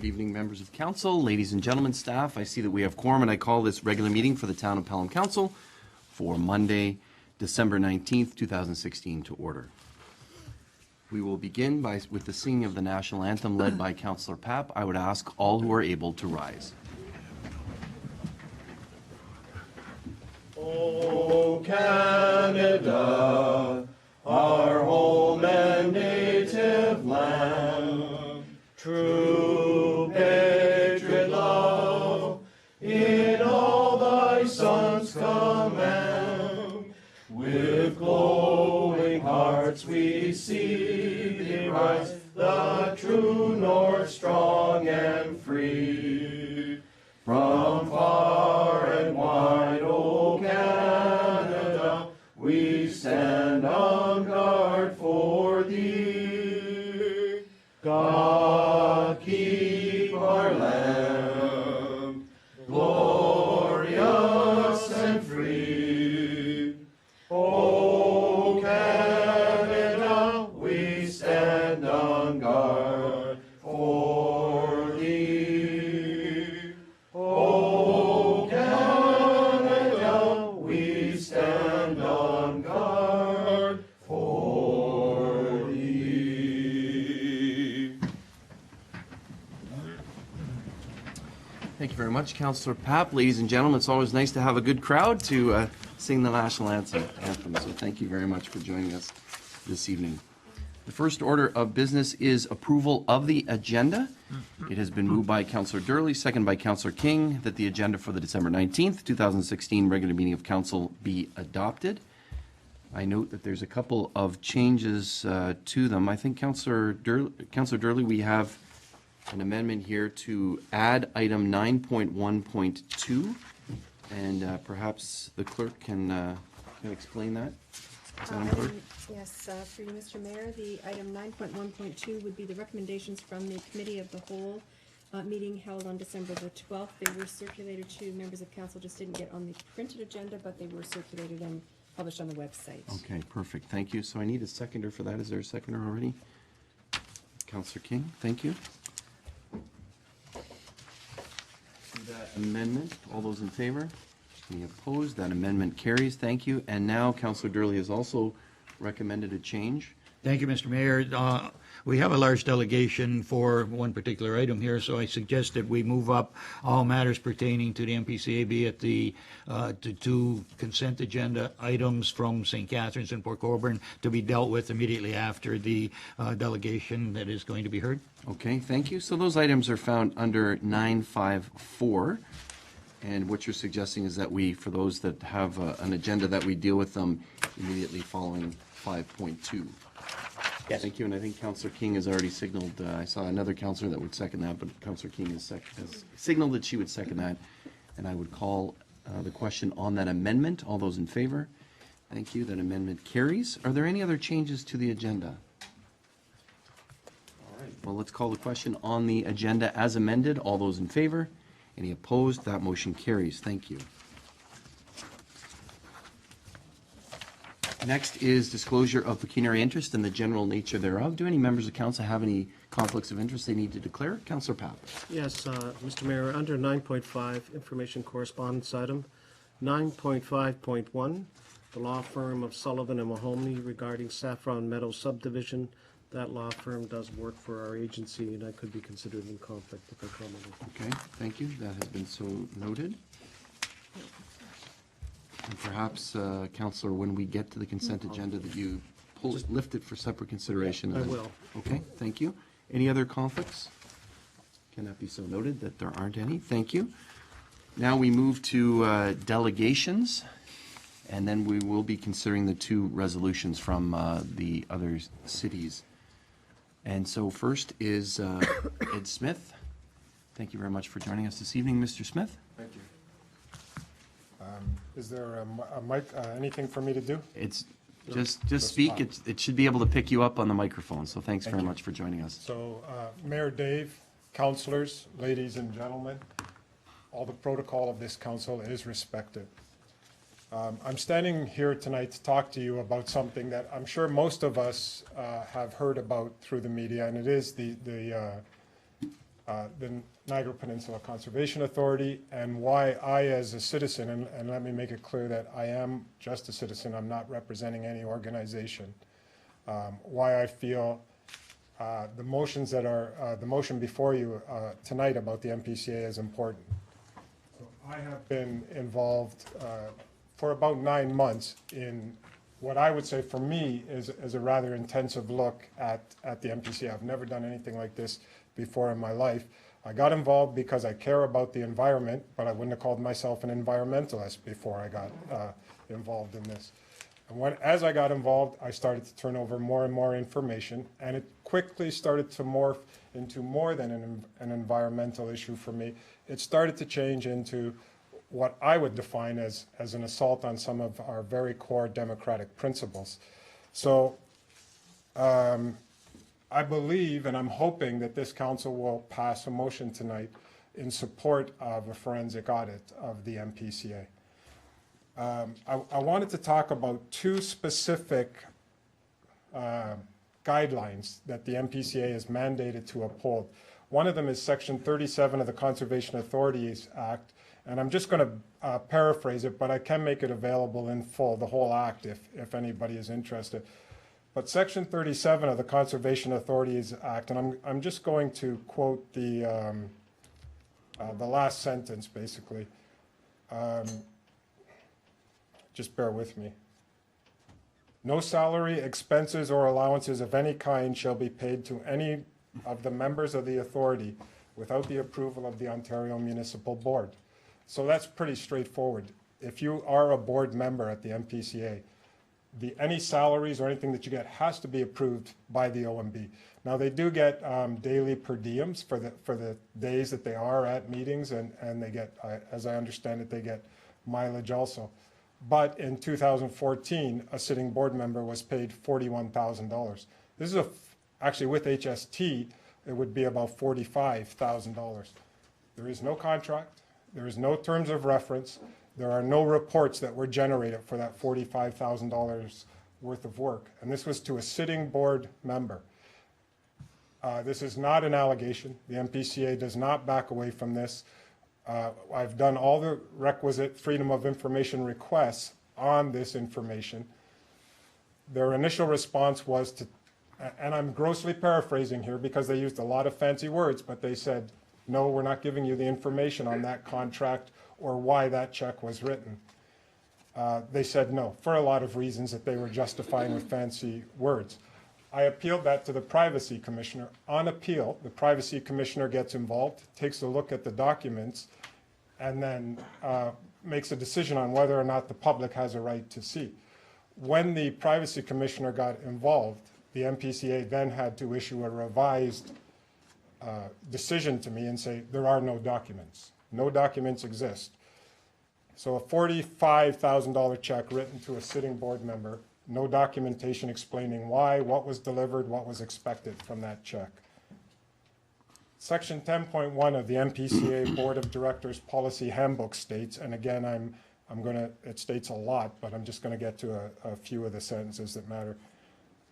Good evening, members of council, ladies and gentlemen, staff. I see that we have quorum, and I call this regular meeting for the Town of Pelham Council for Monday, December 19th, 2016 to order. We will begin with the singing of the national anthem led by Councillor Papp. I would ask all who are able to rise. O Canada, our home and native land, true patriot love, in all thy sons command. With glowing hearts we see thee rise, the true north, strong and free. From far and wide, O Canada, we stand on guard for thee. God keep our land glorious and free. O Canada, we stand on guard for thee. O Canada, we stand on guard for thee. Thank you very much, Councillor Papp. Ladies and gentlemen, it's always nice to have a good crowd to sing the national anthem, so thank you very much for joining us this evening. The first order of business is approval of the agenda. It has been moved by Councillor Durley, second by Councillor King, that the agenda for the December 19th, 2016 regular meeting of council be adopted. I note that there's a couple of changes to them. I think Councillor Durley, we have an amendment here to add item 9.1.2, and perhaps the clerk can explain that. Madam Clerk? Yes, for you, Mr. Mayor, the item 9.1.2 would be the recommendations from the Committee of the Whole meeting held on December the 12th. They were circulated to members of council, just didn't get on the printed agenda, but they were circulated and published on the website. Okay, perfect. Thank you. So I need a seconder for that. Is there a seconder already? Councillor King, thank you. That amendment, all those in favor? Any opposed? That amendment carries. Thank you. And now Councillor Durley has also recommended a change. Thank you, Mr. Mayor. We have a large delegation for one particular item here, so I suggest that we move up all matters pertaining to the MPCAB at the to two consent agenda items from St. Catharines and Port Colborne to be dealt with immediately after the delegation that is going to be heard. Okay, thank you. So those items are found under 954. And what you're suggesting is that we, for those that have an agenda, that we deal with them immediately following 5.2. Yes. Thank you. And I think Councillor King has already signaled, I saw another councillor that would second that, but Councillor King has signaled that she would second that. And I would call the question on that amendment. All those in favor? Thank you. That amendment carries. Are there any other changes to the agenda? All right. Well, let's call the question on the agenda as amended. All those in favor? Any opposed? That motion carries. Thank you. Next is disclosure of pecuniary interest and the general nature thereof. Do any members of council have any conflicts of interest they need to declare? Councillor Papp. Yes, Mr. Mayor, under 9.5, information correspondence item, 9.5.1, the law firm of Sullivan and Mahoney regarding Saffron Meadows subdivision. That law firm does work for our agency, and I could be considered in conflict if I commented. Okay, thank you. That has been so noted. And perhaps, Councillor, when we get to the consent agenda, that you lift it for separate consideration. I will. Okay, thank you. Any other conflicts? Can that be so noted that there aren't any? Thank you. Now we move to delegations, and then we will be considering the two resolutions from the other cities. And so first is Ed Smith. Thank you very much for joining us this evening, Mr. Smith. Thank you. Is there a mic, anything for me to do? It's just speak. It should be able to pick you up on the microphone. So thanks very much for joining us. So, Mayor Dave, councillors, ladies and gentlemen, all the protocol of this council is respected. I'm standing here tonight to talk to you about something that I'm sure most of us have heard about through the media, and it is the the Niagara Peninsula Conservation Authority, and why I, as a citizen, and let me make it clear that I am just a citizen, I'm not representing any organization, why I feel the motions that are, the motion before you tonight about the MPCA is important. So I have been involved for about 9 months in what I would say for me is a rather intensive look at the MPCA. I've never done anything like this before in my life. I got involved because I care about the environment, but I wouldn't have called myself an environmentalist before I got involved in this. And as I got involved, I started to turn over more and more information, and it quickly started to morph into more than an environmental issue for me. It started to change into what I would define as an assault on some of our very core democratic principles. So I believe, and I'm hoping, that this council will pass a motion tonight in support of a forensic audit of the MPCA. I wanted to talk about 2 specific guidelines that the MPCA is mandated to uphold. One of them is Section 37 of the Conservation Authorities Act, and I'm just going to paraphrase it, but I can make it available in full, the whole act, if anybody is interested. But Section 37 of the Conservation Authorities Act, and I'm just going to quote the last sentence, basically. Just bear with me. No salary, expenses, or allowances of any kind shall be paid to any of the members of the authority without the approval of the Ontario Municipal Board. So that's pretty straightforward. If you are a board member at the MPCA, any salaries or anything that you get has to be approved by the OMB. Now, they do get daily per diems for the days that they are at meetings, and they get, as I understand it, they get mileage also. But in 2014, a sitting board member was paid $41,000. This is actually with HST, it would be about $45,000. There is no contract. There is no terms of reference. There are no reports that were generated for that $45,000 worth of work. And this was to a sitting board member. This is not an allegation. The MPCA does not back away from this. I've done all the requisite freedom of information requests on this information. Their initial response was to, and I'm grossly paraphrasing here because they used a lot of fancy words, but they said, no, we're not giving you the information on that contract or why that check was written. They said no, for a lot of reasons that they were justifying with fancy words. I appealed that to the Privacy Commissioner. On appeal, the Privacy Commissioner gets involved, takes a look at the documents, and then makes a decision on whether or not the public has a right to see. When the Privacy Commissioner got involved, the MPCA then had to issue a revised decision to me and say, there are no documents. No documents exist. So a $45,000 check written to a sitting board member, no documentation explaining why, what was delivered, what was expected from that check. Section 10.1 of the MPCA Board of Directors Policy Handbook states, and again, it states a lot, but I'm just going to get to a few of the sentences that matter.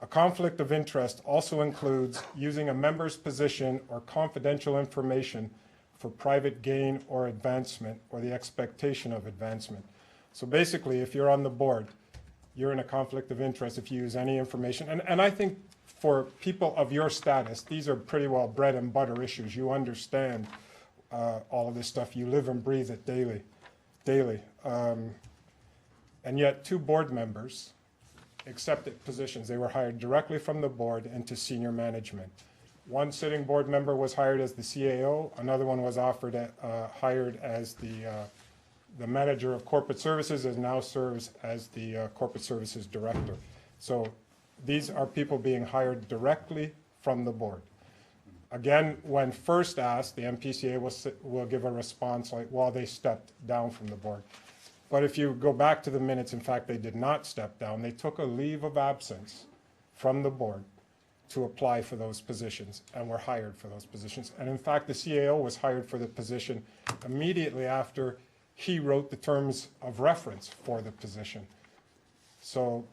A conflict of interest also includes using a member's position or confidential information for private gain or advancement or the expectation of advancement. So basically, if you're on the board, you're in a conflict of interest if you use any information. And I think for people of your status, these are pretty well bread and butter issues. You understand all of this stuff. You live and breathe it daily. And yet 2 board members accepted positions. They were hired directly from the board into senior management. One sitting board member was hired as the CAO. Another one was hired as the manager of corporate services, and now serves as the corporate services director. So these are people being hired directly from the board. Again, when first asked, the MPCA will give a response like, well, they stepped down from the board. But if you go back to the minutes, in fact, they did not step down. They took a leave of absence from the board to apply for those positions and were hired for those positions. And in fact, the CAO was hired for the position immediately after he wrote the terms of reference for the position. So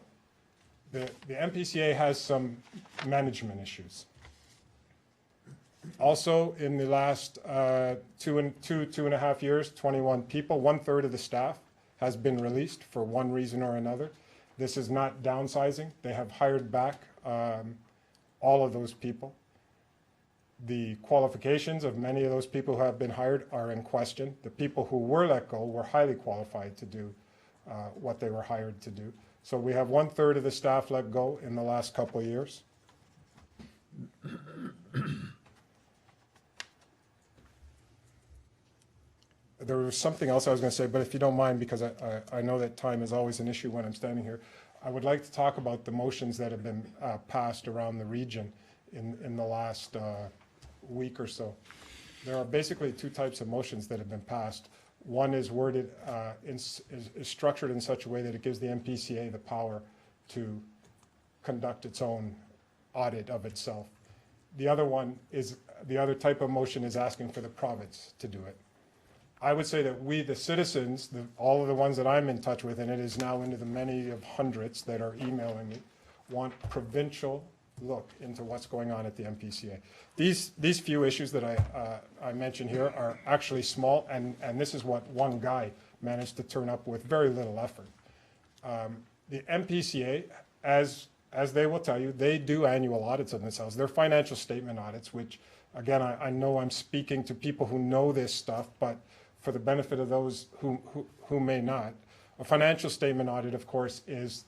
the MPCA has some management issues. Also, in the last two and a half years, 21 people, 1/3 of the staff has been released for one reason or another. This is not downsizing. They have hired back all of those people. The qualifications of many of those people who have been hired are in question. The people who were let go were highly qualified to do what they were hired to do. So we have 1/3 of the staff let go in the last couple of years. There was something else I was going to say, but if you don't mind, because I know that time is always an issue when I'm standing here, I would like to talk about the motions that have been passed around the region in the last week or so. There are basically two types of motions that have been passed. One is worded, is structured in such a way that it gives the MPCA the power to conduct its own audit of itself. The other one is, the other type of motion is asking for the province to do it. I would say that we, the citizens, all of the ones that I'm in touch with, and it is now into the many of hundreds that are emailing me, want provincial look into what's going on at the MPCA. These few issues that I mentioned here are actually small, and this is what one guy managed to turn up with very little effort. The MPCA, as they will tell you, they do annual audits of themselves. They're financial statement audits, which, again, I know I'm speaking to people who know this stuff, but for the benefit of those who may not, a financial statement audit, of course, is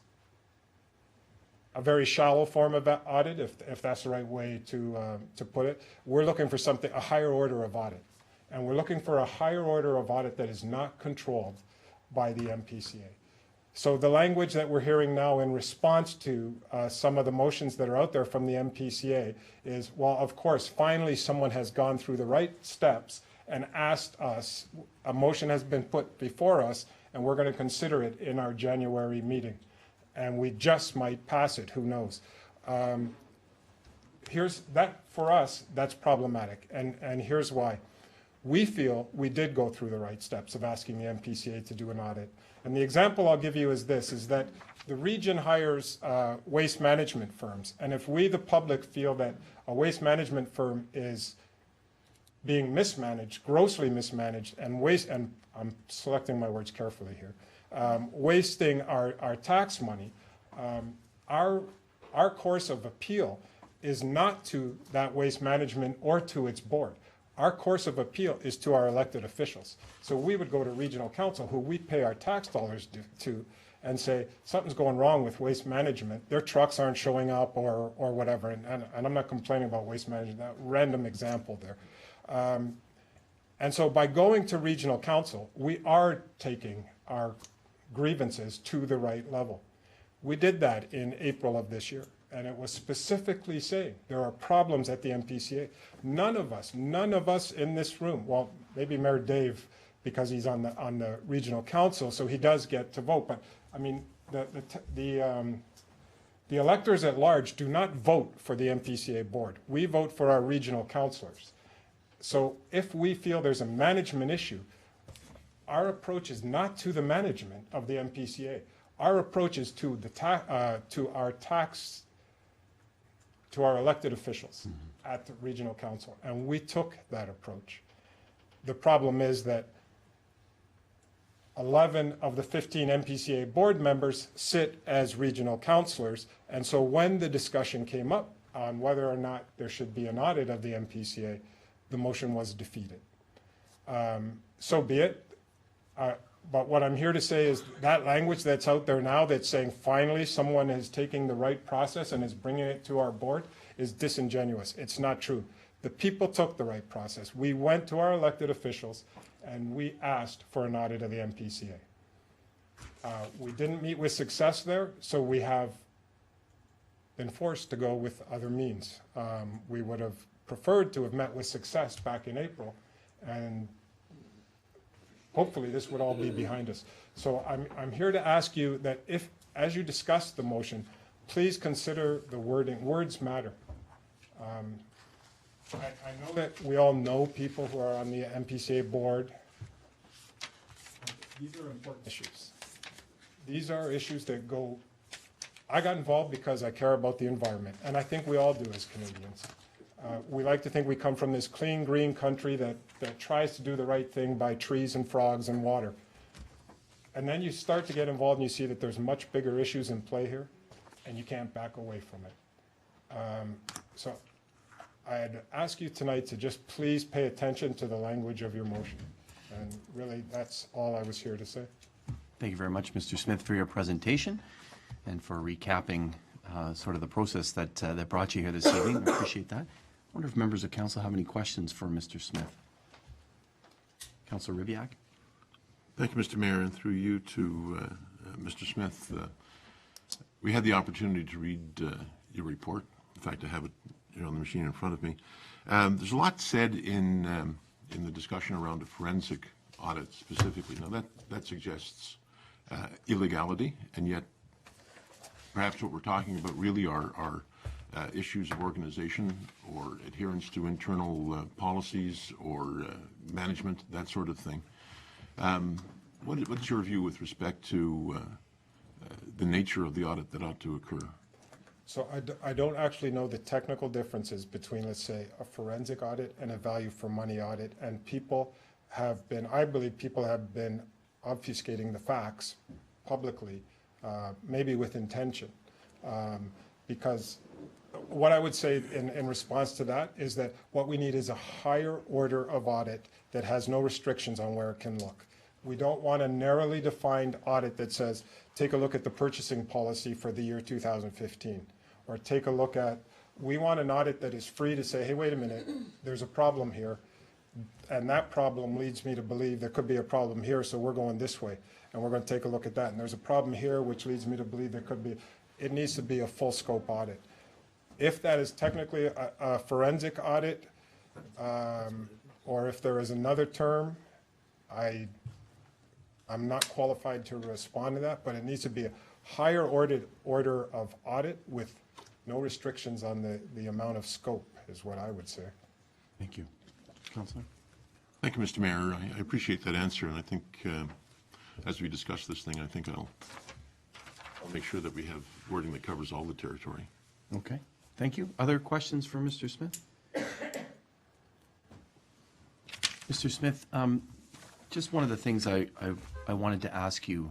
a very shallow form of audit, if that's the right way to put it. We're looking for something, a higher order of audit. And we're looking for a higher order of audit that is not controlled by the MPCA. So the language that we're hearing now in response to some of the motions that are out there from the MPCA is, well, of course, finally someone has gone through the right steps and asked us, a motion has been put before us, and we're going to consider it in our January meeting. And we just might pass it, who knows. Here's that, for us, that's problematic, and here's why. We feel we did go through the right steps of asking the MPCA to do an audit. And the example I'll give you is this, is that the region hires waste management firms, and if we, the public, feel that a waste management firm is being mismanaged, grossly mismanaged, and I'm selecting my words carefully here, wasting our tax money, our course of appeal is not to that waste management or to its board. Our course of appeal is to our elected officials. So we would go to regional council, who we pay our tax dollars to, and say, something's going wrong with waste management. Their trucks aren't showing up or whatever. And I'm not complaining about waste management, that random example there. And so by going to regional council, we are taking our grievances to the right level. We did that in April of this year, and it was specifically saying there are problems at the MPCA. None of us in this room, well, maybe Mayor Dave, because he's on the regional council, so he does get to vote, but I mean, the electors at large do not vote for the MPCA board. We vote for our regional councilors. So if we feel there's a management issue, our approach is not to the management of the MPCA. Our approach is to our elected officials at the regional council, and we took that approach. The problem is that 11 of the 15 MPCA board members sit as regional councilors, and so when the discussion came up on whether or not there should be an audit of the MPCA, the motion was defeated. So be it. But what I'm here to say is that language that's out there now that's saying finally someone is taking the right process and is bringing it to our board is disingenuous. It's not true. The people took the right process. We went to our elected officials and we asked for an audit of the MPCA. We didn't meet with success there, so we have been forced to go with other means. We would have preferred to have met with success back in April, and hopefully this would all be behind us. So I'm here to ask you that if, as you discuss the motion, please consider the wording. Words matter. I know that we all know people who are on the MPCA board. These are important issues. These are issues that go, I got involved because I care about the environment, and I think we all do as Canadians. We like to think we come from this clean, green country that tries to do the right thing by trees and frogs and water. And then you start to get involved and you see that there's much bigger issues in play here, and you can't back away from it. So I'd ask you tonight to just please pay attention to the language of your motion. And really, that's all I was here to say. Thank you very much, Mr. Smith, for your presentation and for recapping sort of the process that brought you here this evening. I appreciate that. I wonder if members of council have any questions for Mr. Smith. Councillor Ribbiak? Thank you, Mr. Mayor, and through you to Mr. Smith. We had the opportunity to read your report. In fact, I have it on the machine in front of me. There's a lot said in the discussion around a forensic audit specifically. Now, that suggests illegality, and yet perhaps what we're talking about really are issues of organization or adherence to internal policies or management, that sort of thing. What's your view with respect to the nature of the audit that ought to occur? So I don't actually know the technical differences between, let's say, a forensic audit and a value for money audit. And people have been, I believe people have been obfuscating the facts publicly, maybe with intention. Because what I would say in response to that is that what we need is a higher order of audit that has no restrictions on where it can look. We don't want a narrowly defined audit that says, take a look at the purchasing policy for the year 2015, or take a look at, we want an audit that is free to say, hey, wait a minute, there's a problem here, and that problem leads me to believe there could be a problem here, so we're going this way, and we're going to take a look at that. And there's a problem here, which leads me to believe there could be, it needs to be a full scope audit. If that is technically a forensic audit, or if there is another term, I'm not qualified to respond to that, but it needs to be a higher order of audit with no restrictions on the amount of scope, is what I would say. Thank you. Councillor? Thank you, Mr. Mayor. I appreciate that answer, and I think as we discuss this thing, I think I'll make sure that we have wording that covers all the territory. Okay. Thank you. Other questions for Mr. Smith? Mr. Smith, just one of the things I wanted to ask you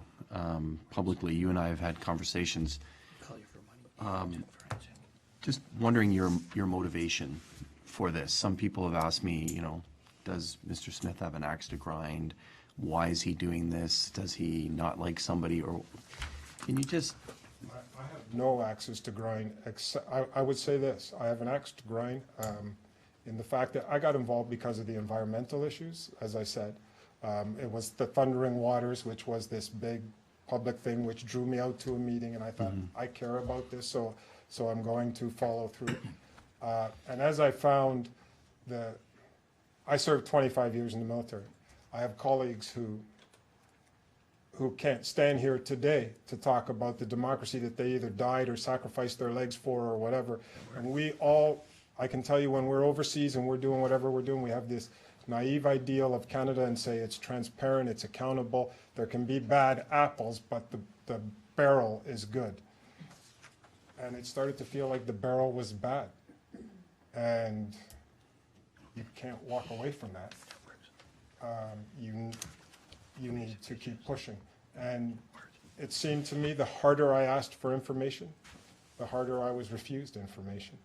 publicly, you and I have had conversations, just wondering your motivation for this. Some people have asked me, does Mr. Smith have an axe to grind? Why is he doing this? Does he not like somebody? Or can you just... I have no axes to grind. I would say this, I have an axe to grind in the fact that I got involved because of the environmental issues, as I said. It was the Thundering Waters, which was this big public thing which drew me out to a meeting, and I thought, I care about this, so I'm going to follow through. And as I found, I served 25 years in the military. I have colleagues who can't stand here today to talk about the democracy that they either died or sacrificed their legs for or whatever. And we all, I can tell you when we're overseas and we're doing whatever we're doing, we have this naive ideal of Canada and say it's transparent, it's accountable, there can be bad apples, but the barrel is good. And it started to feel like the barrel was bad. And you can't walk away from that. You need to keep pushing. And it seemed to me the harder I asked for information, the harder I was refused information.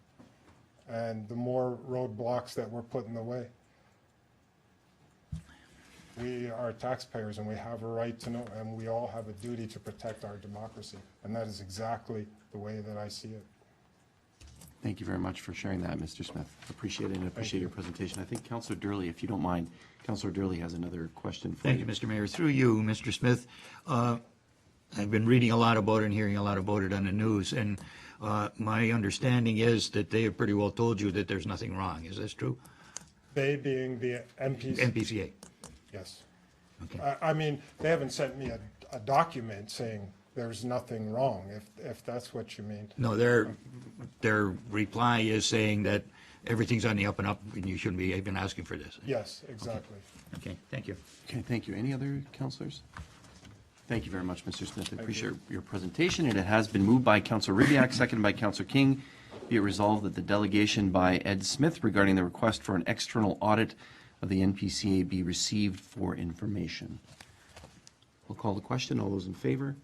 And the more roadblocks that were put in the way. We are taxpayers and we have a right to know, and we all have a duty to protect our democracy. And that is exactly the way that I see it. Thank you very much for sharing that, Mr. Smith. Appreciate it and appreciate your presentation. I think Councillor Durley, if you don't mind, Councillor Durley has another question for Thank you, Mr. Mayor. Through you, Mr. Smith, I've been reading a lot about it and hearing a lot about it on the news, and my understanding is that they have pretty well told you that there's nothing wrong. Is this true? They being the MPs? NPCA. Yes. Okay. I mean, they haven't sent me a document saying there's nothing wrong, if that's what you mean. No, their reply is saying that everything's on the up and up, and you shouldn't be even asking for this. Yes, exactly. Okay, thank you. Okay, thank you. Any other councillors? Thank you very much, Mr. Smith. I appreciate your presentation, and it has been moved by Councillor Ribbiak, seconded by Councillor King, Be it resolved that the delegation by Ed Smith regarding the request for an external audit of the NPCA be received for information. We'll call the question. All those in favor?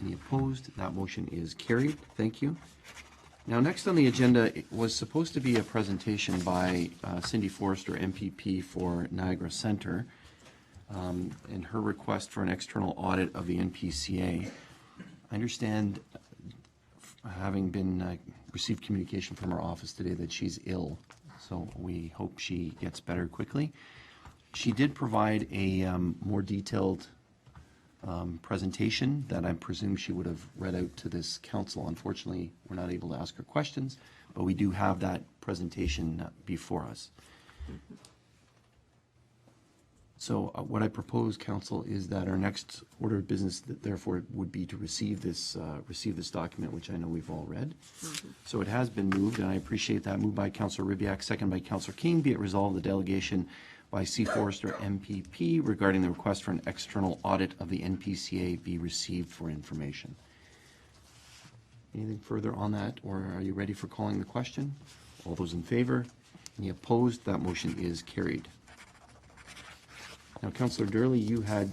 Any opposed? That motion is carried. Thank you. Now, next on the agenda it was supposed to be a presentation by Cindy Forrester, MPP for Niagara Centre, and her request for an external audit of the NPCA. I understand, having been received communication from her office today, that she's ill, so we hope she gets better quickly. She did provide a more detailed presentation that I presume she would have read out to this council. Unfortunately, we're not able to ask her questions, but we do have that presentation before us. So what I propose, council, is that our next order of business, therefore, would be to receive this document, which I know we've all read. So it has been moved, and I appreciate that. Moved by Councillor Ribbiak, second by Councillor King. Be it resolved, the delegation by C. Forrester, MPP, regarding the request for an external audit of the NPCA be received for information. Anything further on that, or are you ready for calling the question? All those in favor? Any opposed? That motion is carried. Now, Councillor Durley, you had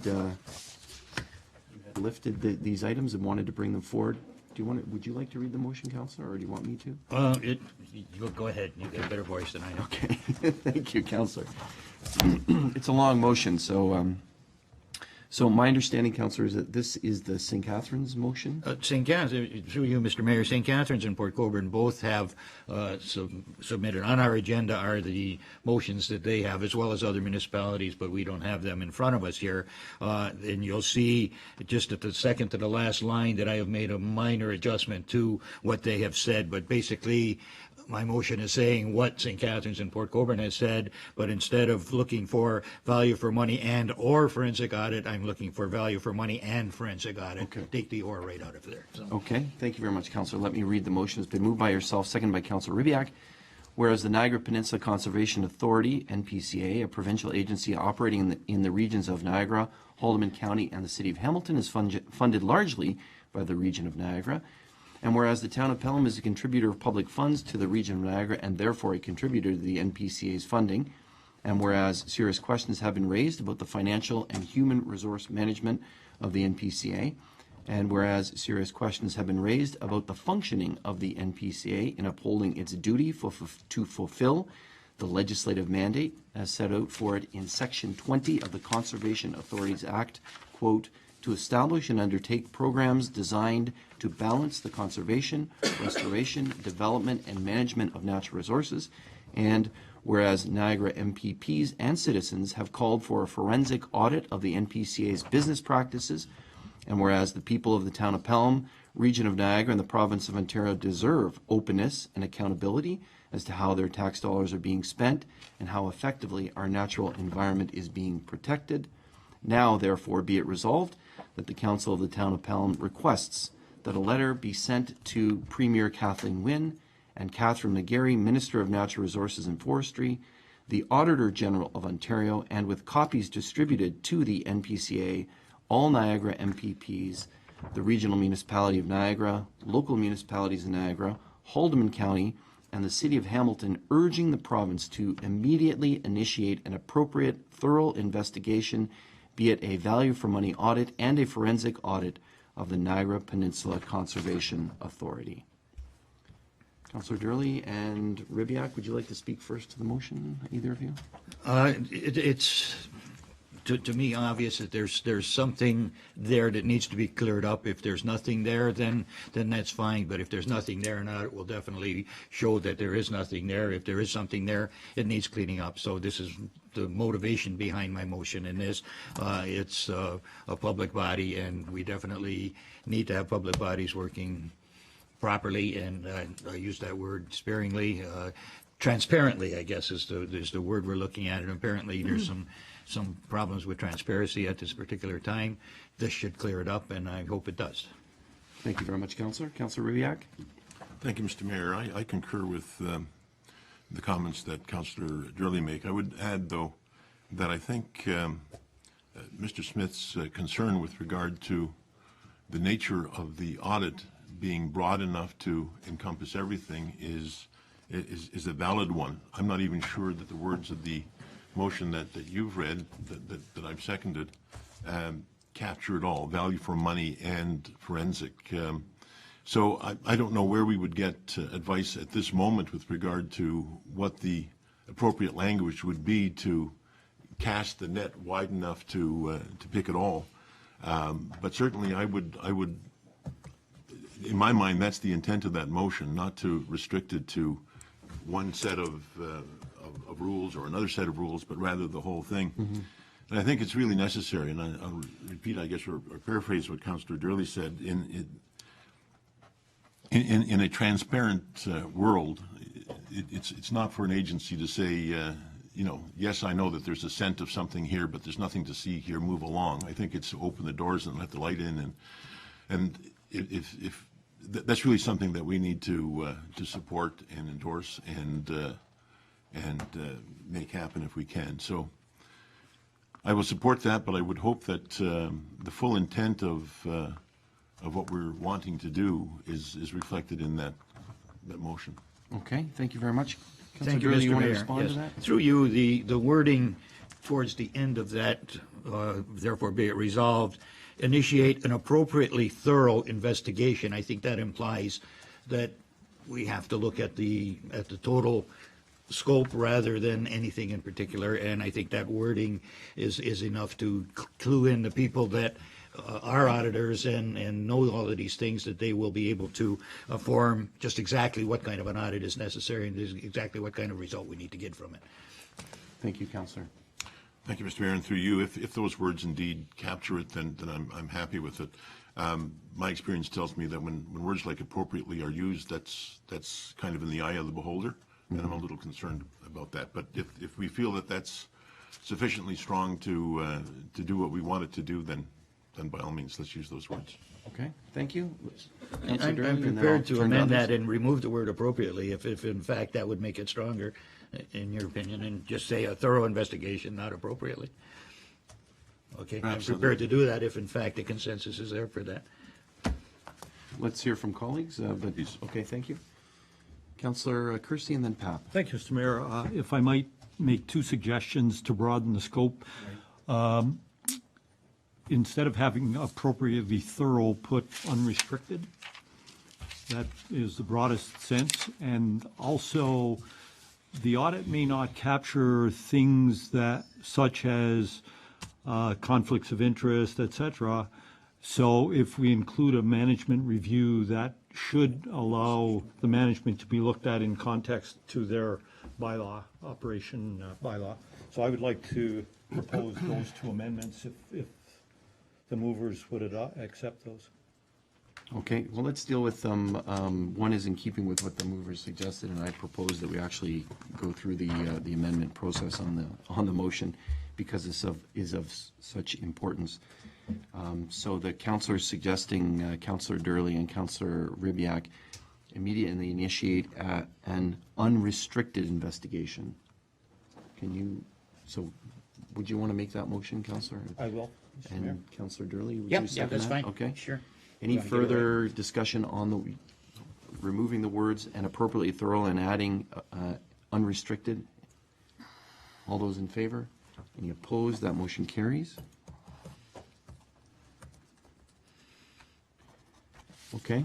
lifted these items and wanted to bring them forward. Would you like to read the motion, Councillor, or do you want me to? You go ahead. You got a better voice than I do. Okay. Thank you, Councillor. It's a long motion, so my understanding, Councillor, is that this is the St. Catharines motion? St. Catharines, through you, Mr. Mayor, St. Catharines and Port Colborne both have submitted on our agenda are the motions that they have, as well as other municipalities, but we don't have them in front of us here. And you'll see just at the second to the last line that I have made a minor adjustment to what they have said, but basically my motion is saying what St. Catharines and Port Colborne has said, but instead of looking for value for money and or forensic audit, I'm looking for value for money and forensic audit. Okay. Take the or right out of there. So. Okay, thank you very much, Councillor. Let me read the motion. It's been moved by yourself, seconded by Councillor Ribbiak. Whereas the Niagara Peninsula Conservation Authority, NPCA, a provincial agency operating in the regions of Niagara, Haldimand County, and the City of Hamilton, is funded largely by the region of Niagara. And whereas the town of Pelham is a contributor of public funds to the region of Niagara and therefore a contributor to the NPCA's funding, and whereas serious questions have been raised about the financial and human resource management of the NPCA, and whereas serious questions have been raised about the functioning of the NPCA in upholding its duty to fulfill the legislative mandate as set out for it in Section 20 of the Conservation Authorities Act, quote, to establish and undertake programs designed to balance the conservation, restoration, development, and management of natural resources, and whereas Niagara MPPs and citizens have called for a forensic audit of the NPCA's business practices, and whereas the people of the town of Pelham, region of Niagara, and the province of Ontario deserve openness and accountability as to how their tax dollars are being spent and how effectively our natural environment is being protected. Now, therefore, be it resolved that the Council of the Town of Pelham requests that a letter be sent to Premier Kathleen Wynne and Catherine McGarry, Minister of Natural Resources and Forestry, the Auditor General of Ontario, and with copies distributed to the NPCA, all Niagara MPPs, the Regional Municipality of Niagara, local municipalities in Niagara, Haldimand County, and the City of Hamilton, urging the province to immediately initiate an appropriate, thorough investigation, be it a value for money audit and a forensic audit of the Niagara Peninsula Conservation Authority. Councillor Durley and Ribbiak, would you like to speak first to the motion, either of you? It's to me obvious that there's something there that needs to be cleared up. If there's nothing there, then that's fine. But if there's nothing there now, it will definitely show that there is nothing there. If there is something there, it needs cleaning up. So this is the motivation behind my motion in this. It's a public body, and we definitely need to have public bodies working properly, and I use that word sparingly. Transparently, I guess, is the word we're looking at, and apparently there's some problems with transparency at this particular time. This should clear it up, and I hope it does. Thank you very much, Councillor. Councillor Ribbiak? Thank you, Mr. Mayor. I concur with the comments that Councillor Durley make. I would add, though, that I think Mr. Smith's concern with regard to the nature of the audit being broad enough to encompass everything is a valid one. I'm not even sure that the words of the motion that you've read, that I've seconded, capture it all, value for money and forensic. So I don't know where we would get advice at this moment with regard to what the appropriate language would be to cast the net wide enough to pick it all. But certainly I would, in my mind, that's the intent of that motion, not to restrict it to one set of rules or another set of rules, but rather the whole thing. And I think it's really necessary, and I'll repeat, I guess, or paraphrase what Councillor Durley said, in a transparent world, it's not for an agency to say, you know, yes, I know that there's a scent of something here, but there's nothing to see here, move along. I think it's to open the doors and let the light in, and if that's really something that we need to support and endorse and make happen if we can. So I will support that, but I would hope that the full intent of what we're wanting to do is reflected in that motion. Okay, thank you very much. Thank you, Councillor Durley, Mr. want to Mayor. respond to Yes. that? Through you, the wording towards the end of that, therefore be it resolved, initiate an appropriately thorough investigation. I think that implies that we have to look at the total scope rather than anything in particular, and I think that wording is enough to clue in the people that are auditors and know all of these things, that they will be able to form just exactly what kind of an audit is necessary and exactly what kind of result we need to get from it. Thank you, Councillor. Thank you, Mr. Mayor, and through you, if those words indeed capture it, then I'm happy with it. My experience tells me that when words like appropriately are used, that's kind of in the eye of the beholder, and I'm a little concerned about that. But if we feel that that's sufficiently strong to do what we want it to do, then by all means, let's use those words. Okay, thank you. I'm Councillor Durley, and then I'll prepared to turn amend others. that and remove the word appropriately if in fact that would make it stronger, in your opinion, and just say a thorough investigation, not appropriately. Okay, I'm Absolutely. prepared to do that if in fact the consensus is there for that. Let's hear from colleagues, but, Please. okay, thank you. Councillor Kersey and then Pap. Thank you, Mr. Mayor. If I might make two suggestions to broaden the scope. Instead of having appropriately thorough, put unrestricted. That is the broadest sense. And also, the audit may not capture things that, such as conflicts of interest, et cetera. So if we include a management review, that should allow the management to be looked at in context to their bylaw, operation bylaw. So I would like to propose those two amendments if the movers would accept those. Okay, well, let's deal with them. One is in keeping with what the movers suggested, and I propose that we actually go through the amendment process on the motion because is of such importance. So the councillors suggesting, Councillor Durley and Councillor Ribiak, immediately initiate an unrestricted investigation. Would you want to make that motion, Councillor? I will, Mr. Mayor. And Councillor Durley, would Yeah, you second that? that's fine. Okay. Sure. Any You wanna get it further discussion on the removing the words "and appropriately thorough" and adding unrestricted? All those in favor? Any opposed? That motion carries. Okay.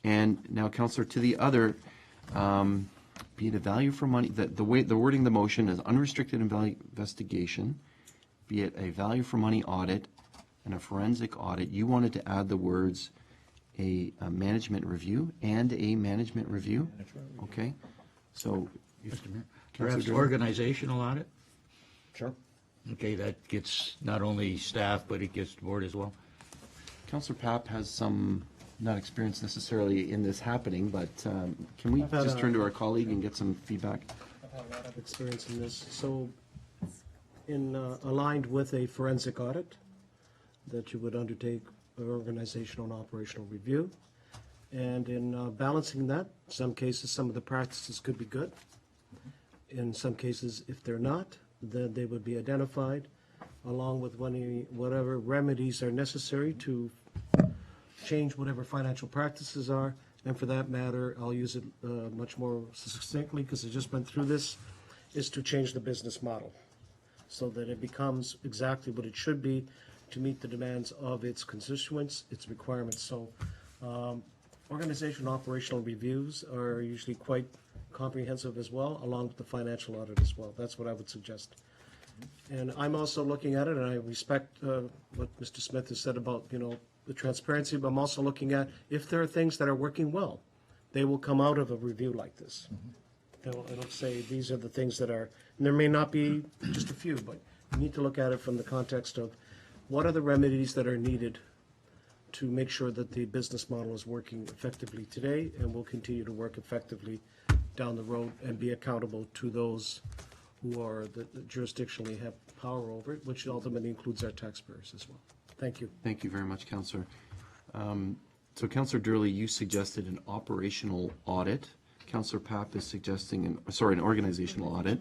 And now, Councillor, to the other, be it a value for money, the wording of the motion is unrestricted investigation, be it a value for money audit and a forensic audit. You wanted to add the words a management review and a management review? Okay. So, Mr. Mayor, Councillor perhaps Durley? organizational audit? Sure. Okay, that gets not only staff, but it gets the board as well. Councillor Papp has some, not experience necessarily in this happening, but can we I've had just a- turn to our colleague and get some feedback? I've had a lot of experience in this. So aligned with a forensic audit, that you would undertake an organizational and operational review. And in balancing that, some cases, some of the practices could be good. In some cases, if they're not, then they would be identified along with whatever remedies are necessary to change whatever financial practices are, and for that matter, I'll use it much more succinctly, because I just went through this, is to change the business model so that it becomes exactly what it should be to meet the demands of its constituents, its requirements. So organizational operational reviews are usually quite comprehensive as well, along with the financial audit as well. That's what I would suggest. And I'm also looking at it, and I respect what Mr. Smith has said about, the transparency, but I'm also looking at if there are things that are working well, they will come out of a review like this. It'll say these are the things that are, and there may not be just a few, but you need to look at it from the context of what are the remedies that are needed to make sure that the business model is working effectively today and will continue to work effectively down the road and be accountable to those who are the jurisdictionally have power over it, which ultimately includes our taxpayers as well. Thank you. Thank you very much, Councillor. So Councillor Durley, you suggested an operational audit. Councillor Papp is suggesting an organizational audit.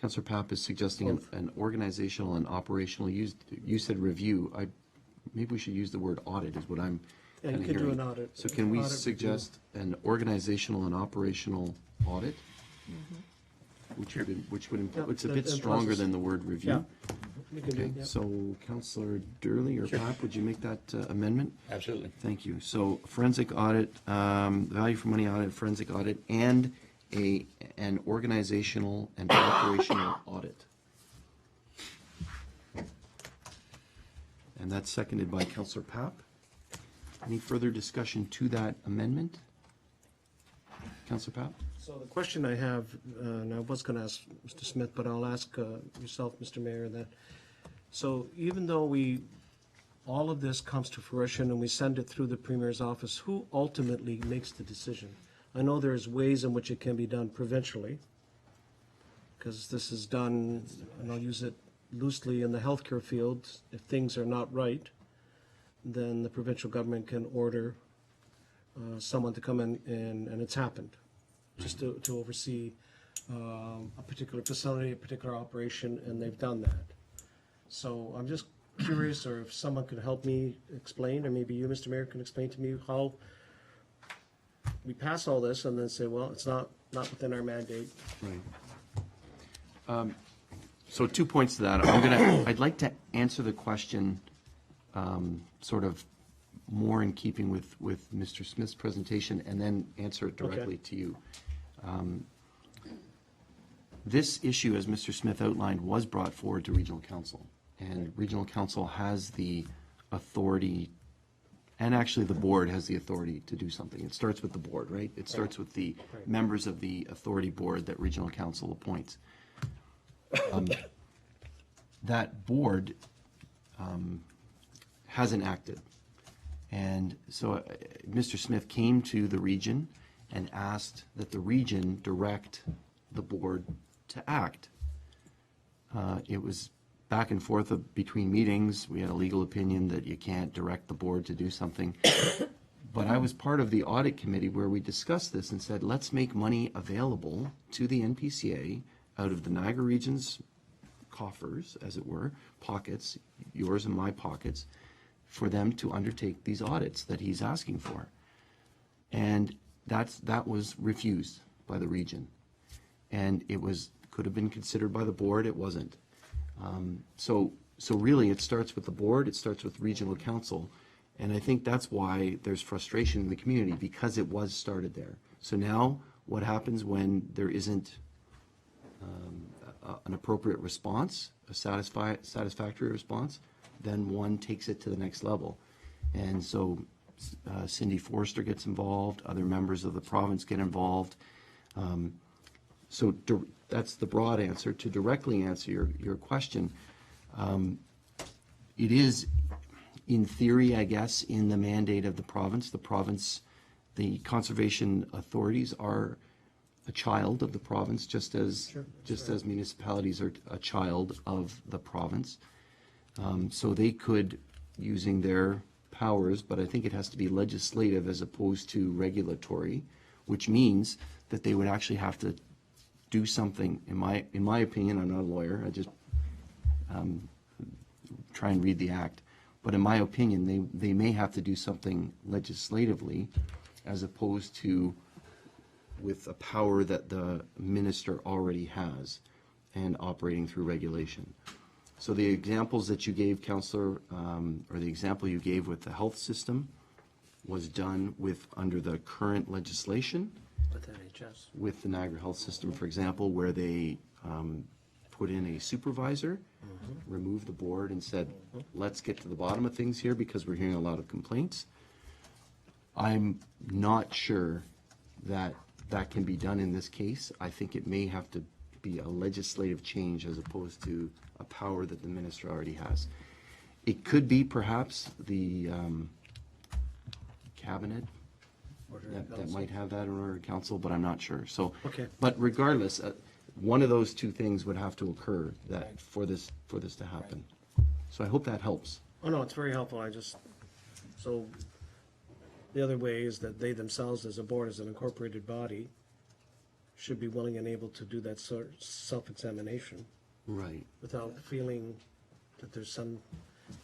Councillor Papp is suggesting an organizational and operational. You said review. Maybe we should use the word audit is what I'm Yeah, you kinda could do hearing. an audit. So can we Audit suggest an organizational and operational audit? Which would, Yeah, it's a that- bit that stronger process. than the word review. Yeah. We can do, Okay, yeah. so Councillor Durley or Papp, would you make that amendment? Absolutely. Thank you. So forensic audit, value for money audit, forensic audit, and an organizational and operational audit. And that's seconded by Councillor Papp. Any further discussion to that amendment? Councillor Papp? So the question I have, and I was going to ask Mr. Smith, but I'll ask yourself, Mr. Mayor, that, so even though all of this comes to fruition and we send it through the Premier's office, who ultimately makes the decision? I know there's ways in which it can be done provincially, because this is done, and I'll use it loosely, in the healthcare field. If things are not right, then the provincial government can order someone to come in, and it's happened, just to oversee a particular facility, a particular operation, and they've done that. So I'm just curious, or if someone could help me explain, or maybe you, Mr. Mayor, can explain to me how we pass all this and then say, well, it's not within our mandate. Right. So 2 points to that. I'd like to answer the question sort of more in keeping with Mr. Smith's presentation, and then answer it directly to you. This issue, as Mr. Smith outlined, was brought forward to Regional Council, and Regional Council has the authority, and actually the board has the authority to do something. It starts with the board, right? It starts with the members of the authority board that Regional Council appoints. That board hasn't acted. And so Mr. Smith came to the region and asked that the region direct the board to act. It was back and forth between meetings. We had a legal opinion that you can't direct the board to do something. But I was part of the audit committee where we discussed this and said, let's make money available to the NPCA out of the Niagara region's coffers, as it were, pockets, yours and my pockets, for them to undertake these audits that he's asking for. And that was refused by the region. And it could have been considered by the board, it wasn't. So really it starts with the board, it starts with Regional Council, and I think that's why there's frustration in the community, because it was started there. So now what happens when there isn't an appropriate response, a satisfactory response, then one takes it to the next level. And so Cindy Forrester gets involved, other members of the province get involved. So that's the broad answer. To directly answer your question, it is, in theory, I guess, in the mandate of the province. The conservation authorities are a child of the province, just as municipalities are a child of the province. So they could, using their powers, but I think it has to be legislative as opposed to regulatory, which means that they would actually have to do something. In my opinion, I'm not a lawyer, I just try and read the act. But in my opinion, they may have to do something legislatively as opposed to with a power that the minister already has and operating through regulation. So the examples that you gave, Councillor, or the example you gave with the health system was done under the current legislation. With NHS. With the Niagara Health System, for example, where they put in a supervisor, removed the board and said, let's get to the bottom of things here because we're hearing a lot of complaints. I'm not sure that that can be done in this case. I think it may have to be a legislative change as opposed to a power that the minister already has. It could be perhaps the cabinet that might have that in order to council, but I'm not sure. So, Okay. But regardless, one of those two things would have to occur that for this to happen. So I hope that helps. Oh, no, it's very helpful. So the other way is that they themselves, as a board, as an incorporated body, should be willing and able to do that sort of self-examination Right. without feeling that there's some,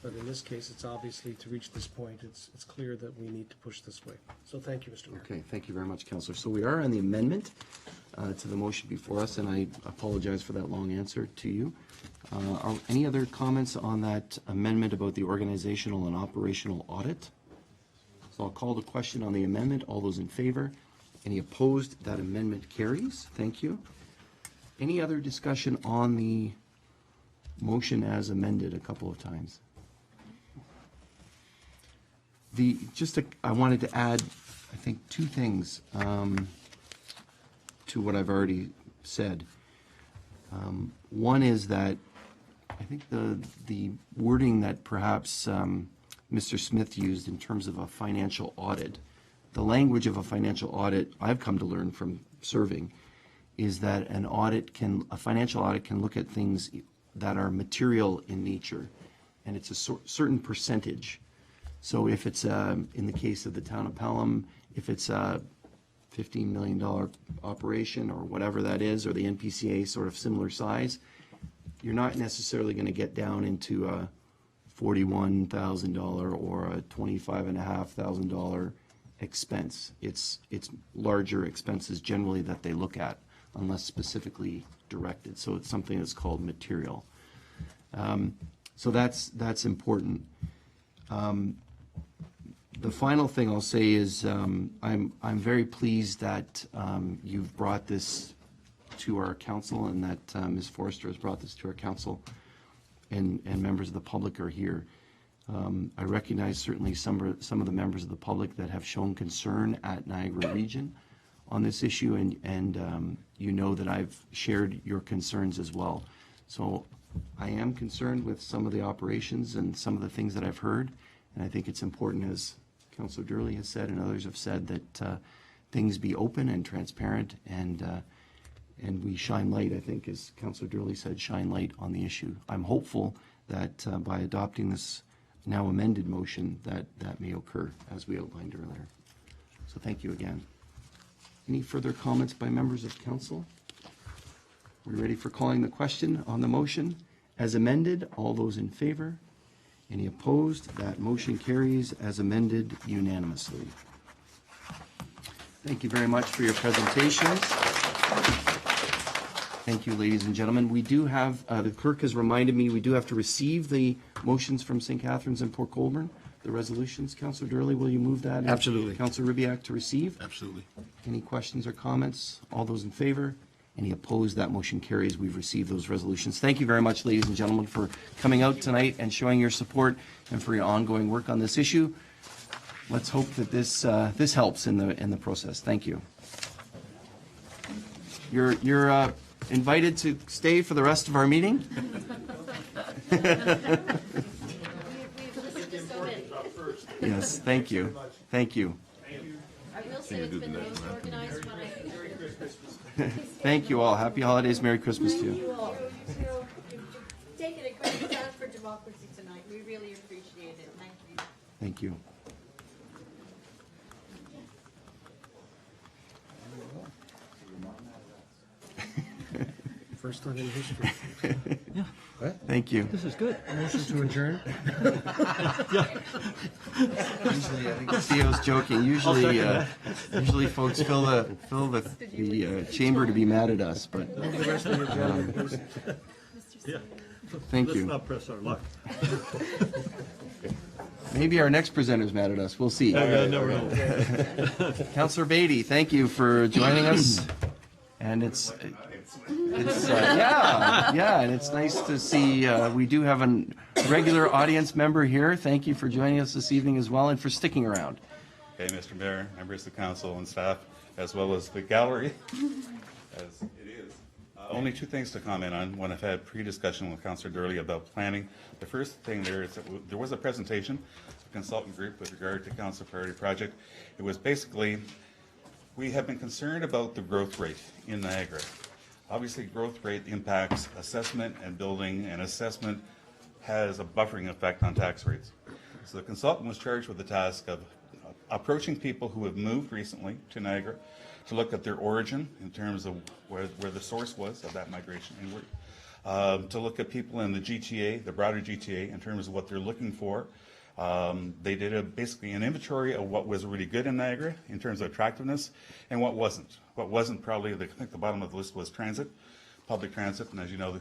but in this case, it's obviously, to reach this point, it's clear that we need to push this way. So thank you, Mr. Mayor. Okay, thank you very much, Councillor. So we are on the amendment to the motion before us, and I apologize for that long answer to you. Are any other comments on that amendment about the organizational and operational audit? So I'll call the question on the amendment. All those in favor? Any opposed? That amendment carries. Thank you. Any other discussion on the motion as amended a couple of times? I wanted to add, I think, two things to what I've already said. One is that I think the wording that perhaps Mr. Smith used in terms of a financial audit, the language of a financial audit, I've come to learn from serving, is that a financial audit can look at things that are material in nature, and it's a certain percentage. So if it's, in the case of the town of Pelham, if it's a $15 million operation or whatever that is, or the NPCA sort of similar size, you're not necessarily going to get down into a $41,000 or a $25,500 expense. It's larger expenses generally that they look at, unless specifically directed. So it's something that's called material. So that's important. The final thing I'll say is I'm very pleased that you've brought this to our council and that Ms. Forrester has brought this to our council and members of the public are here. I recognize certainly some of the members of the public that have shown concern at Niagara Region on this issue, and you know that I've shared your concerns as well. So I am concerned with some of the operations and some of the things that I've heard, and I think it's important, as Councillor Durley has said and others have said, that things be open and transparent, and we shine light, I think, as Councillor Durley said, shine light on the issue. I'm hopeful that by adopting this now amended motion that may occur, as we outlined earlier. So thank you again. Any further comments by members of council? We're ready for calling the question on the motion as amended. All those in favor? Any opposed? That motion carries as amended unanimously. Thank you very much for your presentations. Thank you, ladies and gentlemen. We do have, the clerk has reminded me, we do have to receive the motions from St. Catharines and Port Colborne, the resolutions. Councillor Durley, will you move that? Absolutely. Councillor Ribbiak to receive? Absolutely. Any questions or comments? All those in favor? Any opposed? That motion carries. We've received those resolutions. Thank you very much, ladies and gentlemen, for coming out tonight and showing your support and for your ongoing work on this issue. Let's hope that this helps in the process. Thank you. You're invited to stay for the rest of our meeting. Yes, thank you. Thank you. I will say it's been the most organized one I've been. Thank you all. Happy holidays. Merry Christmas to you. You all. You've taken a great stand for democracy tonight. We really appreciate it. Thank you. Thank you. First time in history. Thank you. This is good. Motion to adjourn? Usually, I think Theo's joking. Usually folks fill the chamber to be mad at us, but Move the rest of the agenda, please. thank Let's you. not press our luck. Maybe our next presenter's mad at us. We'll see. Never know. Councillor Beatty, thank you for joining us. And it's and it's nice to see we do have a regular audience member here. Thank you for joining us this evening as well and for sticking around. Okay, Mr. Mayor, members of the council and staff, as well as the gallery, as it is. Only two things to comment on when I've had pre-discussion with Councillor Durley about planning. The first thing there is that there was a presentation, a consultant group with regard to council priority project. It was basically, we have been concerned about the growth rate in Niagara. Obviously, growth rate impacts assessment and building, and assessment has a buffering effect on tax rates. So the consultant was charged with the task of approaching people who have moved recently to Niagara to look at their origin in terms of where the source was of that migration inward, to look at people in the GTA, the broader GTA, in terms of what they're looking for. They did basically an inventory of what was really good in Niagara in terms of attractiveness and what wasn't. What wasn't probably, I think the bottom of the list was transit, public transit, and as you know, the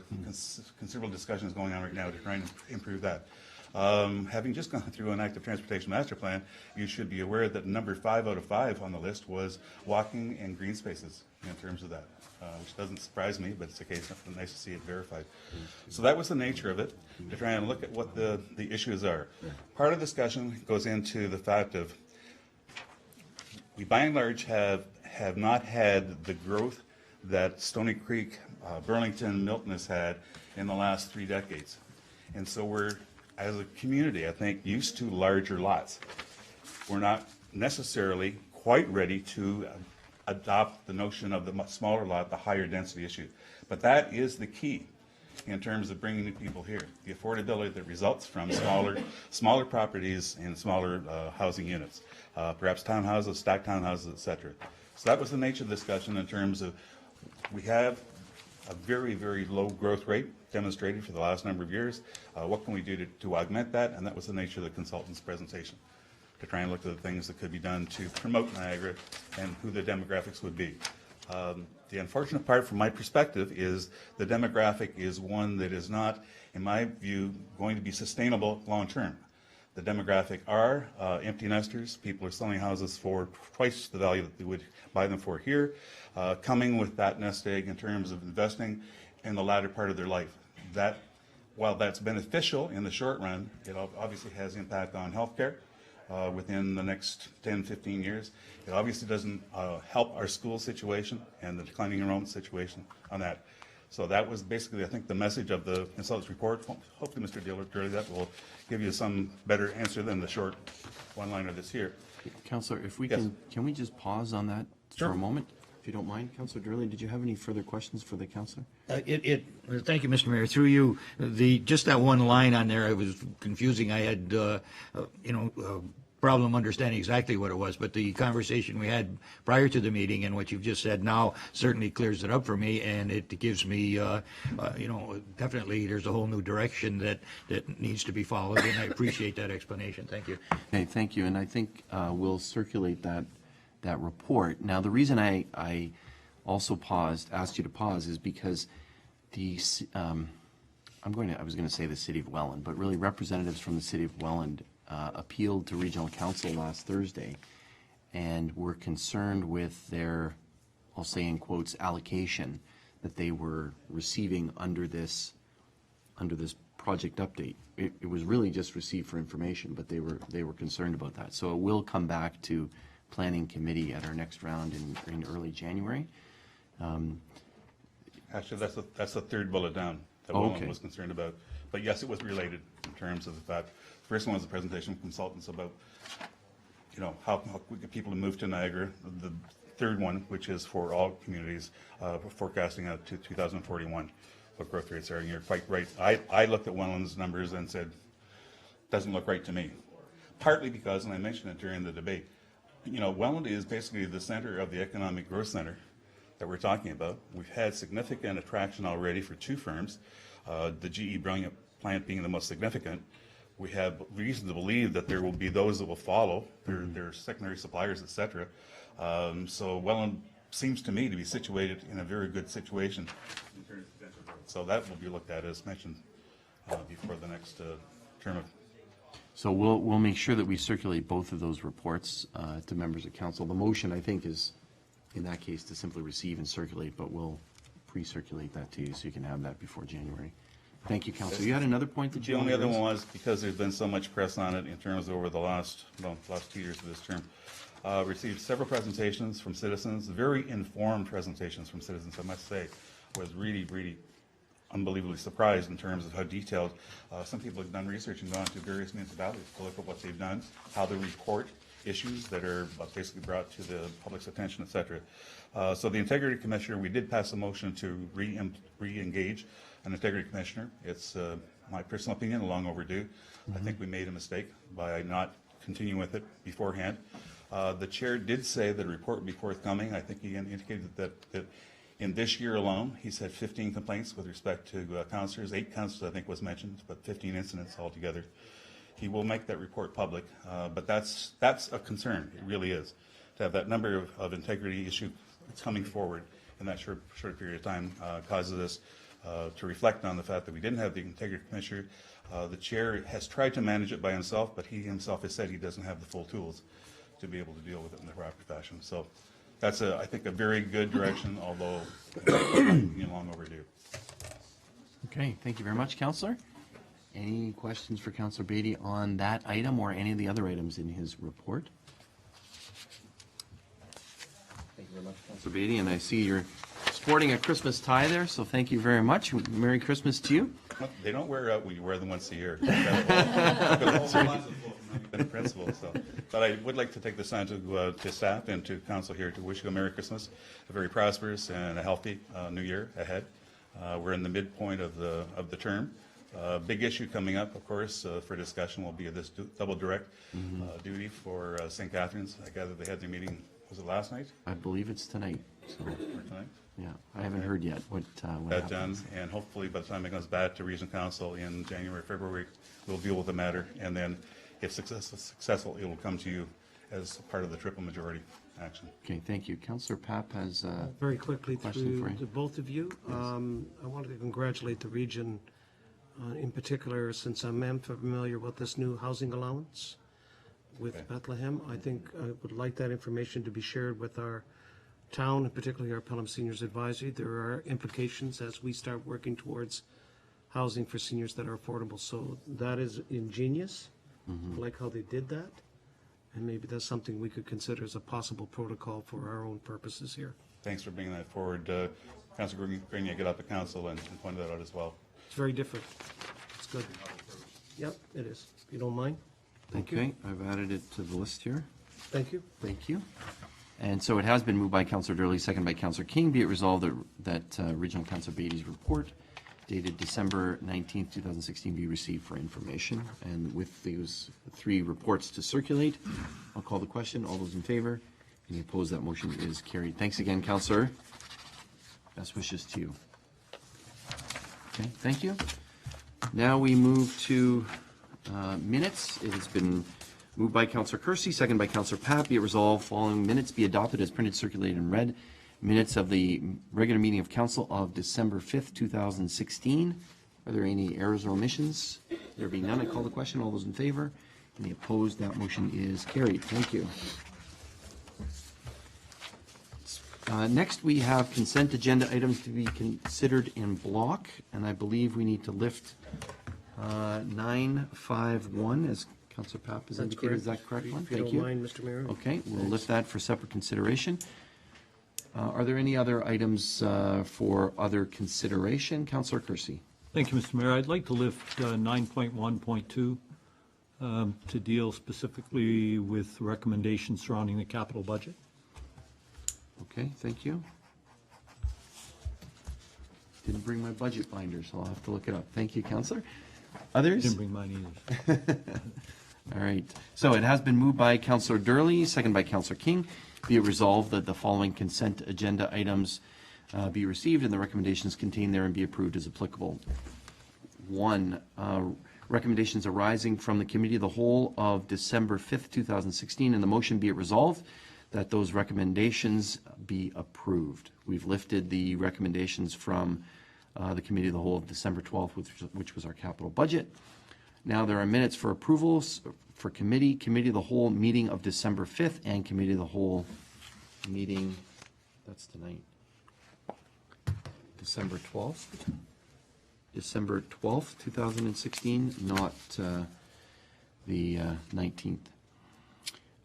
considerable discussion is going on right now to try and improve that. Having just gone through an active transportation master plan, you should be aware that number 5 out of 5 on the list was walking and green spaces in terms of that, which doesn't surprise me, but it's a case of nice to see it verified. So that was the nature of it, to try and look at what the issues are. Part of the discussion goes into the fact of we by and large have not had the growth that Stony Creek, Burlington, Milton has had in the last 3 decades. And so we're, as a community, I think, used to larger lots. We're not necessarily quite ready to adopt the notion of the smaller lot, the higher density issue. But that is the key in terms of bringing new people here. The affordability that results from smaller properties and smaller housing units, perhaps townhouses, stacked townhouses, et cetera. So that was the nature of the discussion in terms of we have a very, very low growth rate demonstrated for the last number of years. What can we do to augment that? And that was the nature of the consultant's presentation, to try and look at the things that could be done to promote Niagara and who the demographics would be. The unfortunate part from my perspective is the demographic is one that is not, in my view, going to be sustainable long term. The demographic are empty nesters. People are selling houses for twice the value that they would buy them for here, coming with that nest egg in terms of investing in the latter part of their life. That, while that's beneficial in the short run, it obviously has impact on healthcare within the next 10, 15 years. It obviously doesn't help our school situation and the declining enrollment situation on that. So that was basically, I think, the message of the consultant's report. Hopefully, Mr. Durley, that will give you some better answer than the short one-liner that's here. Councillor, if we Yes. can we just pause on that for a moment, if you don't mind? Councillor Durley, did you have any further questions for the councillor? Thank you, Mr. Mayor. Through you, just that one line on there, it was confusing. I had, problem understanding exactly what it was, but the conversation we had prior to the meeting and what you've just said now certainly clears it up for me, and it gives me, definitely there's a whole new direction that needs to be followed, and I appreciate that explanation. Thank you. Okay, thank you, and I think we'll circulate that report. Now, the reason I also asked you to pause, is because I was going to say the City of Welland, but really representatives from the City of Welland appealed to Regional Council last Thursday, and were concerned with their, I'll say in quotes, allocation that they were receiving under this project update. It was really just received for information, but they were concerned about that. So it will come back to Planning Committee at our next round in early January. Actually, that's the third bullet down that William was concerned about. But yes, it was related in terms of the fact. The first one was the presentation from consultants about, how we get people to move to Niagara. The third one, which is for all communities, forecasting out to 2041, what growth rates are. And you're quite right. I looked at Welland's numbers and said, doesn't look right to me. Partly because, and I mentioned it during the debate, Welland is basically the center of the economic growth center that we're talking about. We've had significant attraction already for 2 firms, the GE Brilliant plant being the most significant. We have reason to believe that there will be those that will follow, their secondary suppliers, et cetera. So Welland seems to me to be situated in a very good situation in terms of potential growth. So that will be looked at, as mentioned, before the next term of. So we'll make sure that we circulate both of those reports to members of council. The motion, I think, is, in that case, to simply receive and circulate, but we'll pre-circulate that to you so you can have that before January. Thank you, Councilor. You had another point that The you only wanted to other raise? one was, because there's been so much press on it in terms of over the last 2 years of this term, received several presentations from citizens, very informed presentations from citizens, I must say. Was really, really unbelievably surprised in terms of how detailed. Some people have done research and gone to various municipalities to look at what they've done, how they report issues that are basically brought to the public's attention, et cetera. So the Integrity Commissioner, we did pass a motion to re-engage an Integrity Commissioner. It's my personal opinion, long overdue. I think we made a mistake by not continuing with it beforehand. The chair did say that a report would be forthcoming. I think he indicated that in this year alone, he's had 15 complaints with respect to councillors. 8 councillors, I think, was mentioned, but 15 incidents altogether. He will make that report public, but that's a concern. It really is, to have that number of integrity issues coming forward in that short period of time causes us to reflect on the fact that we didn't have the Integrity Commissioner. The chair has tried to manage it by himself, but he himself has said he doesn't have the full tools to be able to deal with it in the proper fashion. So that's, I think, a very good direction, although long overdue. Okay, thank you very much, Councillor. Any questions for Councillor Beatty on that item or any of the other items in his report? Thank you very much, Councillor Beatty, and I see you're sporting a Christmas tie there, so thank you very much. Merry Christmas to you. They don't wear out when you wear them once a year. Principle, so. But I would like to take this time to staff and to council here to wish you a Merry Christmas, a very prosperous and a healthy new year ahead. We're in the midpoint of the term. Big issue coming up, of course, for discussion will be this double direct duty for St. Catharines. I gather they had their meeting, was it last night? I believe it's tonight. So, Or tonight? yeah, I haven't heard yet what That done, happens. and hopefully by the time it comes back to Region Council in January, February, we'll deal with the matter, and then if successful, it will come to you as part of the triple majority action. Okay, thank you. Councillor Papp has Very quickly Question for through you. to both of you. I wanted to congratulate the region in particular, since I'm familiar with this new housing allowance with Okay. Bethlehem. I think I would like that information to be shared with our town, and particularly our Pelham Seniors Advisory. There are implications as we start working towards housing for seniors that are affordable. So that is ingenious. I like how they did that. And maybe that's something we could consider as a possible protocol for our own purposes here. Thanks for bringing that forward. Councilor Grenier, get up at council and point that out as well. It's very different. It's good. Yep, it is. If you don't mind. Thank you. Okay, I've added it to the list here. Thank you. Thank you. And so it has been moved by Councillor Durley, second by Councillor King. Be it resolved that Regional Councillor Beatty's report dated December 19th, 2016 be received for information. And with those 3 reports to circulate, I'll call the question. All those in favor? Any opposed? That motion is carried. Thanks again, Councillor. Best wishes to you. Okay, thank you. Now we move to minutes. It has been moved by Councillor Kersey, second by Councillor Papp. Be it resolved, following minutes be adopted as printed, circulated, and read. Minutes of the regular meeting of council of December 5th, 2016. Are there any errors or omissions? There being none, I call the question. All those in favor? Any opposed? That motion is carried. Thank you. Next, we have consent agenda items to be considered in block, and I believe we need to lift 951, as Councillor Papp has That's indicated. Is that correct one? If you Thank don't you. mind, Mr. Mayor. Okay, we'll lift that for separate consideration. Are there any other items for other consideration? Councillor Kersey. Thank you, Mr. Mayor. I'd like to lift 9.1.2 to deal specifically with recommendations surrounding the capital budget. Okay, thank you. Didn't bring my budget binder, so I'll have to look it up. Thank you, Councillor. Others? Didn't bring mine either. All right. So it has been moved by Councillor Durley, second by Councillor King. Be it resolved that the following consent agenda items be received and the recommendations contained therein be approved as applicable. 1, recommendations arising from the Committee of the Whole of December 5th, 2016, and the motion be it resolved that those recommendations be approved. We've lifted the recommendations from the Committee of the Whole of December 12th, which was our capital budget. Now there are minutes for approvals for Committee of the Whole meeting of December 5th and Committee of the Whole meeting, that's tonight, December 12th. December 12th, 2016, not the 19th.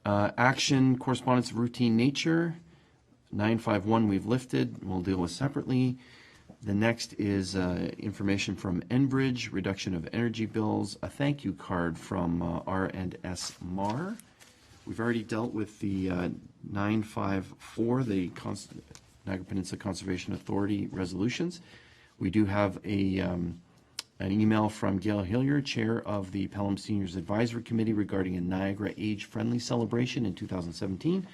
Action, correspondence of routine nature, 951 we've lifted, we'll deal with separately. The next is information from Enbridge, reduction of energy bills, a thank you card from R&S Mar. We've already dealt with the 954, the Niagara Peninsula Conservation Authority resolutions. We do have an email from Gail Hillier, Chair of the Pelham Seniors Advisory Committee regarding a Niagara Age-Friendly celebration in 2017.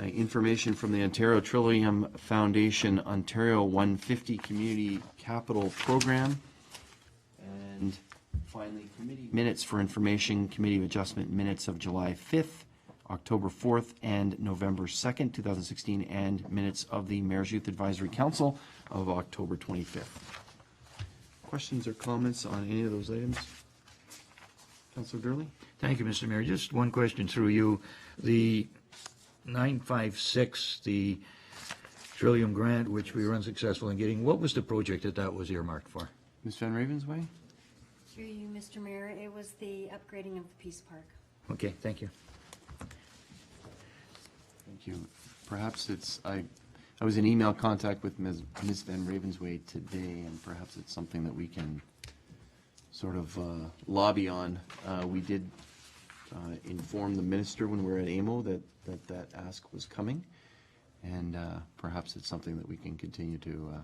Information from the Ontario Trillium Foundation Ontario 150 Community Capital Program. And finally, committee minutes for information, Committee of Adjustment minutes of July 5th, October 4th, and November 2nd, 2016, and minutes of the Mayor's Youth Advisory Council of October 25th. Questions or comments on any of those items? Councillor Durley? Thank you, Mr. Mayor. Just one question through you. The 956, the Trillium Grant, which we were unsuccessful in getting, what was the project that was earmarked for? Ms. Van Ravensway? Through you, Mr. Mayor, it was the upgrading of the Peace Park. Okay, thank you. Thank you. Perhaps it's, I was in email contact with Ms. Van Ravensway today, and perhaps it's something that we can sort of lobby on. We did inform the minister when we were at AMO that ask was coming, and perhaps it's something that we can continue to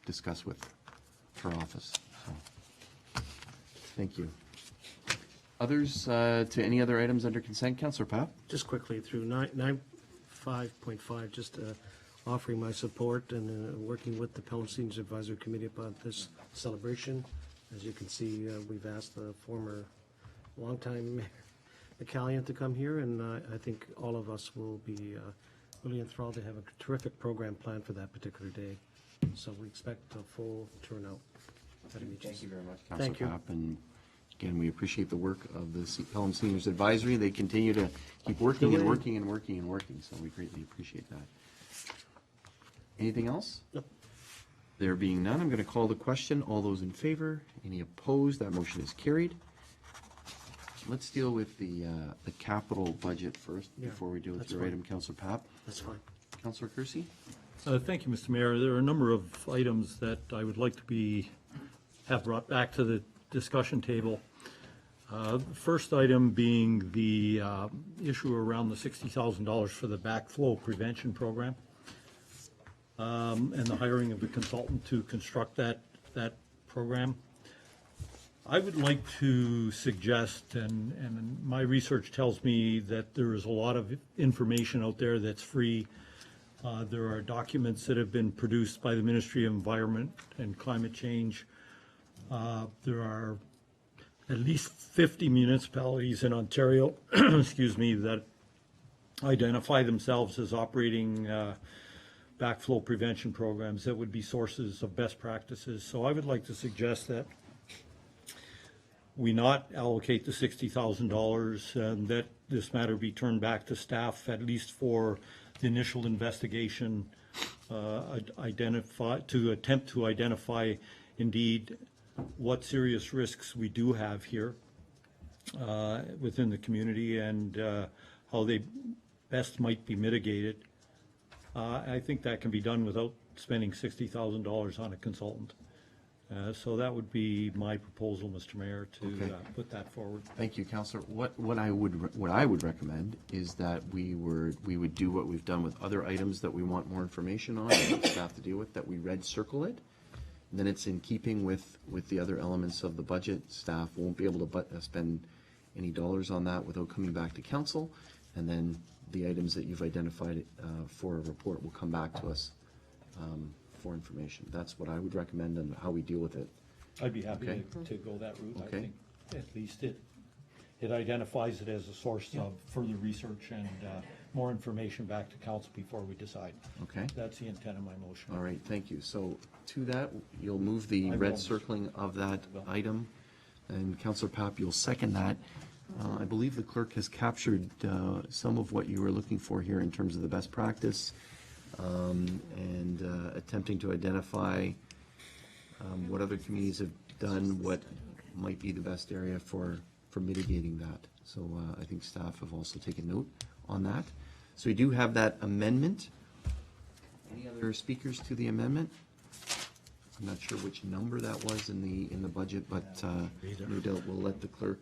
discuss with her office. So, thank you. Others to any other items under consent, Councillor Papp? Just quickly through 9.5, just offering my support and working with the Pelham Seniors Advisory Committee about this celebration. As you can see, we've asked the former longtime Mayor McCallion to come here, and I think all of us will be really enthralled to have a terrific program planned for that particular day. So we expect a full turnout. Thank you very much, Thank Councillor you. Papp. And again, we appreciate the work of the Pelham Seniors Advisory. They continue to keep working and working and working and working, so we greatly appreciate that. Anything else? Nope. There being none, I'm going to call the question. All those in favor? Any opposed? That motion is carried. Let's deal with the capital budget first Yeah, before we deal with that's your fine. item, Councillor Papp. That's fine. Councillor Kersey? Thank you, Mr. Mayor. There are a number of items that I would like to have brought back to the discussion table. The first item being the issue around the $60,000 for the backflow prevention program, and the hiring of a consultant to construct that program. I would like to suggest, and my research tells me that there is a lot of information out there that's free. There are documents that have been produced by the Ministry of Environment and Climate Change. There are at least 50 municipalities in Ontario, excuse me, that identify themselves as operating backflow prevention programs that would be sources of best practices. So I would like to suggest that we not allocate the $60,000 and that this matter be turned back to staff, at least for the initial investigation, attempt to identify indeed what serious risks we do have here within the community and how they best might be mitigated. I think that can be done without spending $60,000 on a consultant. So that would be my proposal, Mr. Mayor, to Okay. put that forward. Thank you, Councillor. What I would recommend is that we would do what we've done with other items that we want more information on and staff to deal with, that we red circle it. Then it's in keeping with the other elements of the budget. Staff won't be able to spend any dollars on that without coming back to council. And then the items that you've identified for a report will come back to us for information. That's what I would recommend and how we deal with it. I'd be happy Okay. to go that route. I Okay. think at least it identifies it as a source of further research and more information back to council before we decide. Okay? That's the intent of my motion. All right, thank you. So to that, you'll move the I red will. circling of that will. item, and Councillor Papp, you'll second that. I believe the clerk has captured some of what you were looking for here in terms of the best practice, and attempting to identify what other communities have done, what might be the best area for mitigating that. So I think staff have also taken note on that. So we do have that amendment. Any other speakers to the amendment? I'm not sure which number that was in the budget, but no doubt we'll let the clerk,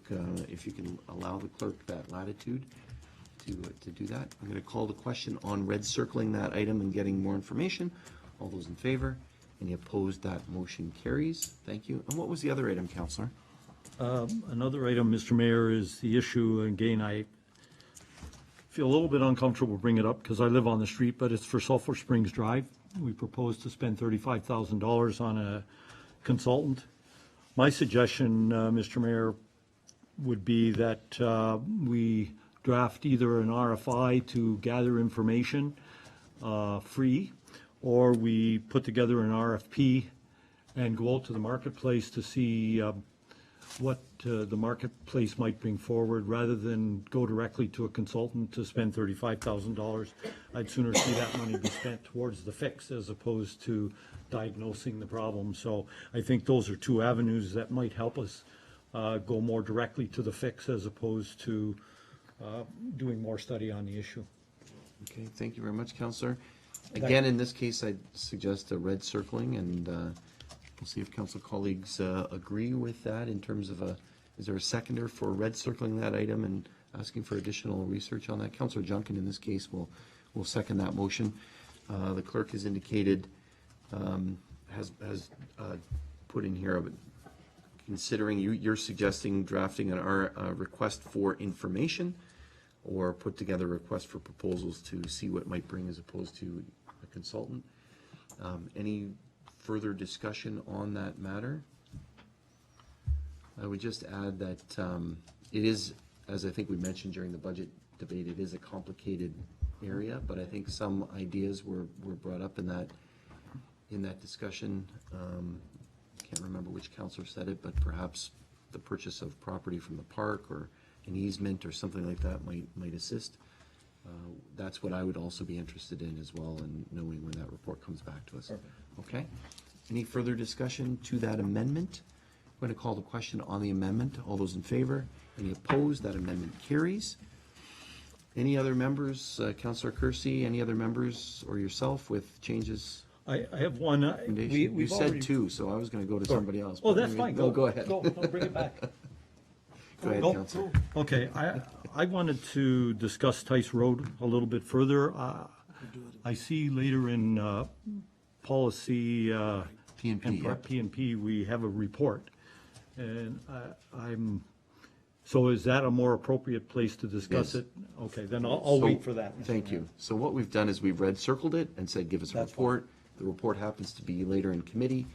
if you can allow the clerk that latitude to do that. I'm going to call the question on red circling that item and getting more information. All those in favor? Any opposed? That motion carries. Thank you. And what was the other item, Councillor? Another item, Mr. Mayor, is the issue, again, I feel a little bit uncomfortable bringing it up because I live on the street, but it's for Sulphur Springs Drive. We propose to spend $35,000 on a consultant. My suggestion, Mr. Mayor, would be that we draft either an RFI to gather information free, or we put together an RFP and go out to the marketplace to see what the marketplace might bring forward, rather than go directly to a consultant to spend $35,000. I'd sooner see that money be spent towards the fix as opposed to diagnosing the problem. So I think those are two avenues that might help us go more directly to the fix as opposed to doing more study on the issue. Okay, thank you very much, Councillor. Again, in this case, I'd suggest a red circling, and we'll see if council colleagues agree with that in terms of is there a seconder for red circling that item and asking for additional research on that? Councillor Junkin, in this case, will second that motion. The clerk has indicated, has put in here, but considering you're suggesting drafting a request for information, or put together a request for proposals to see what might bring as opposed to a consultant. Any further discussion on that matter? I would just add that it is, as I think we mentioned during the budget debate, it is a complicated area, but I think some ideas were brought up in that discussion. Can't remember which councillor said it, but perhaps the purchase of property from the park or an easement or something like that might assist. That's what I would also be interested in as well, and knowing when that report comes back to us. Perfect. Okay? Any further discussion to that amendment? I'm going to call the question on the amendment. All those in favor? Any opposed? That amendment carries. Any other members, Councillor Kersey, any other members or yourself with changes? I have one. You We've said already- two, so I was going to go to somebody else. Oh, but that's fine. No, go ahead. Go, no, bring it back. Go ahead, Go. Councillor. Okay, I wanted to discuss Tice Road a little bit further. I see later in policy P&P, and yeah. P&P, we have a report. And so is that a more appropriate place to discuss Yes. it? Okay, then I'll So, wait for that. Mr. Thank Mayor. you. So what we've done is we've red circled it and said, give us a That's fine. report. The report happens to be later in committee,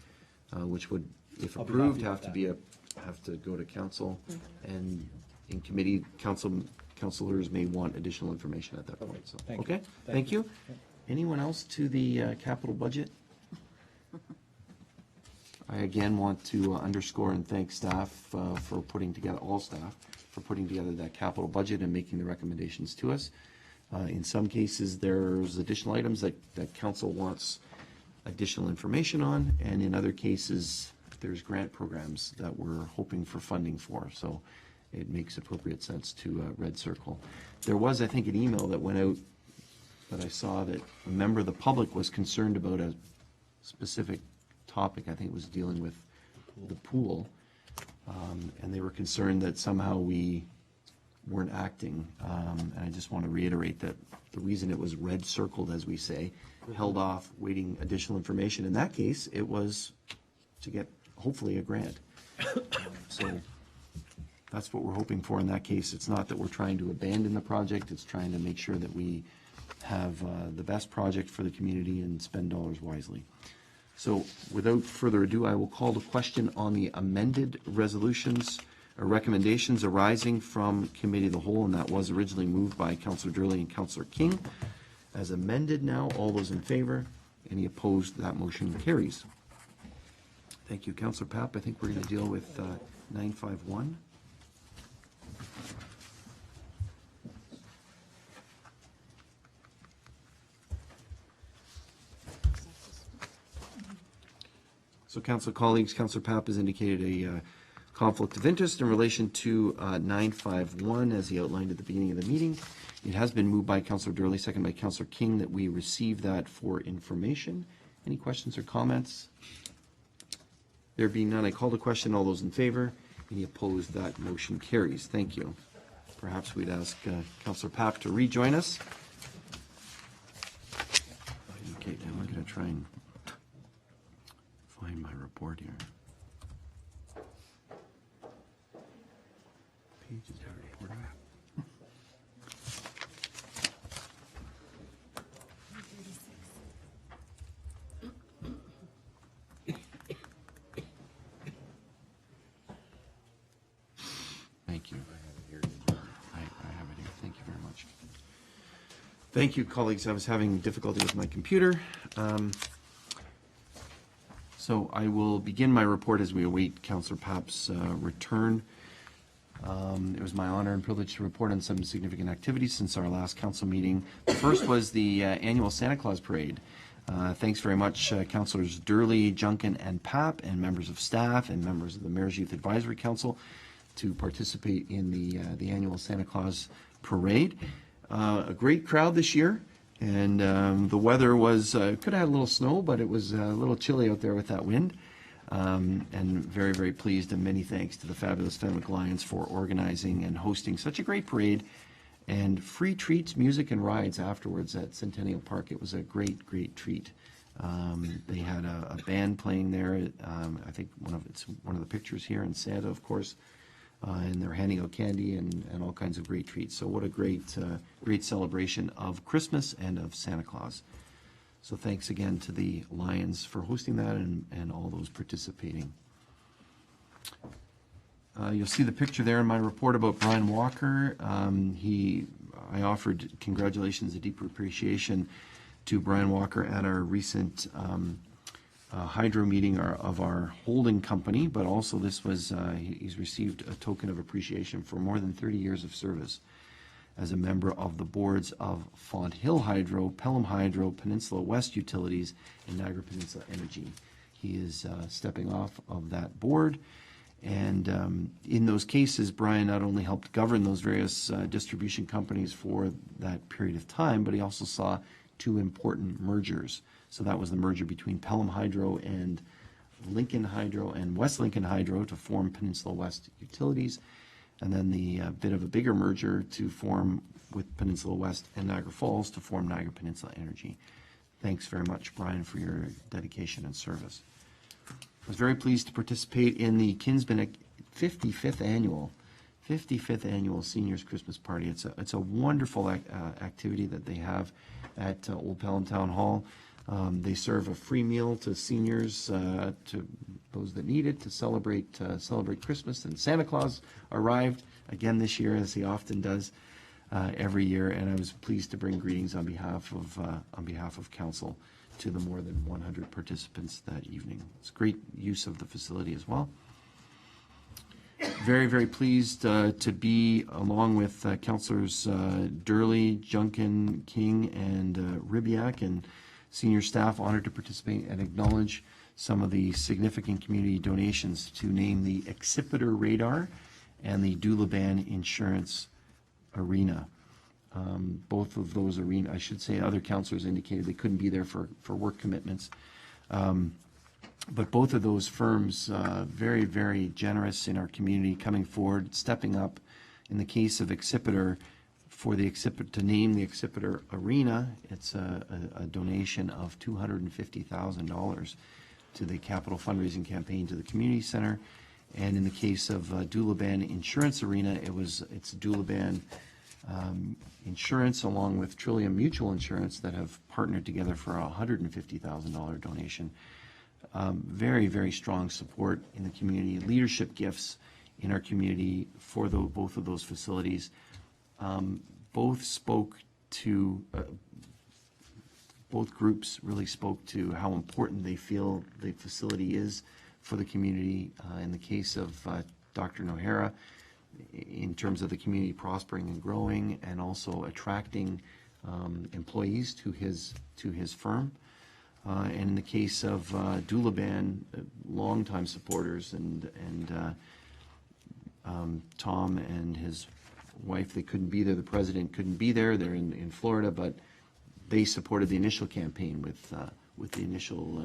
which would, if I'll be approved, happy with have to go to council. And in committee, councilors may want additional information at that point, so. Thank you. Okay, thank you. Anyone else to the capital budget? I again want to underscore and thank staff for putting together, all staff, for putting together that capital budget and making the recommendations to us. In some cases, there's additional items that council wants additional information on, and in other cases, there's grant programs that we're hoping for funding for, so it makes appropriate sense to red circle. There was, I think, an email that went out that I saw that a member of the public was concerned about a specific topic. I think it was dealing with the pool, and they were concerned that somehow we weren't acting. And I just want to reiterate that the reason it was red circled, as we say, held off waiting additional information. In that case, it was to get hopefully a grant. So that's what we're hoping for in that case. It's not that we're trying to abandon the project, it's trying to make sure that we have the best project for the community and spend dollars wisely. So without further ado, I will call the question on the amended resolutions or recommendations arising from Committee of the Whole, and that was originally moved by Councillor Durley and Councillor King. As amended now, all those in favor? Any opposed? That motion carries. Thank you. Councillor Papp, I think we're going to deal with 951. So, council colleagues, Councillor Papp has indicated a conflict of interest in relation to 951, as he outlined at the beginning of the meeting. It has been moved by Councillor Durley, second by Councillor King, that we receive that for information. Any questions or comments? There being none, I call the question. All those in favor? Any opposed? That motion carries. Thank you. Perhaps we'd ask Councillor Papp to rejoin us. Okay, now I'm going to try and find my report here. Pages of report. Thank you. I have it here. Thank you very much. Thank you, colleagues. I was having difficulty with my computer. So I will begin my report as we await Councillor Papp's return. It was my honor and privilege to report on some significant activities since our last council meeting. The first was the annual Santa Claus Parade. Thanks very much, Councillors Durley, Junkin, and Papp, and members of staff and members of the Mayor's Youth Advisory Council to participate in the annual Santa Claus Parade. A great crowd this year. And the weather was, could have had a little snow, but it was a little chilly out there with that wind. And very, very pleased, and many thanks to the fabulous Fenwick Lions for organizing and hosting such a great parade. And free treats, music, and rides afterwards at Centennial Park. It was a great, great treat. They had a band playing there. I think one of the pictures here, and Santa, of course. And they're handing out candy and all kinds of great treats. So what a great celebration of Christmas and of Santa Claus. So thanks again to the Lions for hosting that and all those participating. You'll see the picture there in my report about Brian Walker. I offered congratulations, a deep appreciation to Brian Walker at our recent hydro meeting of our holding company, but also this was, he's received a token of appreciation for more than 30 years of service as a member of the boards of Font Hill Hydro, Pelham Hydro, Peninsula West Utilities, and Niagara Peninsula Energy. He is stepping off of that board, and in those cases, Brian not only helped govern those various distribution companies for that period of time, but he also saw two important mergers. So that was the merger between Pelham Hydro and Lincoln Hydro and West Lincoln Hydro to form Peninsula West Utilities, and then the bit of a bigger merger to form with Peninsula West and Niagara Falls to form Niagara Peninsula Energy. Thanks very much, Brian, for your dedication and service. I was very pleased to participate in the Kinsman 55th annual Seniors Christmas Party. It's a wonderful activity that they have at Old Pelham Town Hall. They serve a free meal to seniors, to those that need it, to celebrate Christmas. And Santa Claus arrived again this year, as he often does every year. And I was pleased to bring greetings on behalf of council to the more than 100 participants that evening. It's great use of the facility as well. Very, very pleased to be along with councillors Durley, Junkin, King, and Ribiak, and senior staff, honored to participate and acknowledge some of the significant community donations to name the Accipiter Radar and the Doulaban Insurance Arena. Both of those arenas, I should say, other councillors indicated they couldn't be there for work commitments. But both of those firms, very, very generous in our community, coming forward, stepping up. In the case of Accipiter, to name the Accipiter Arena, it's a donation of $250,000 to the capital fundraising campaign to the community center. And in the case of Doulaban Insurance Arena, it's Doulaban Insurance along with Trillium Mutual Insurance that have partnered together for a $150,000 donation. Very, very strong support in the community, leadership gifts in our community for both of those facilities. Both groups really spoke to how important they feel the facility is for the community. In the case of Dr. Nohara, in terms of the community prospering and growing, and also attracting employees to his firm. And in the case of Doulaban, longtime supporters, and Tom and his wife, they couldn't be there. The president couldn't be there. They're in Florida, but they supported the initial campaign with the initial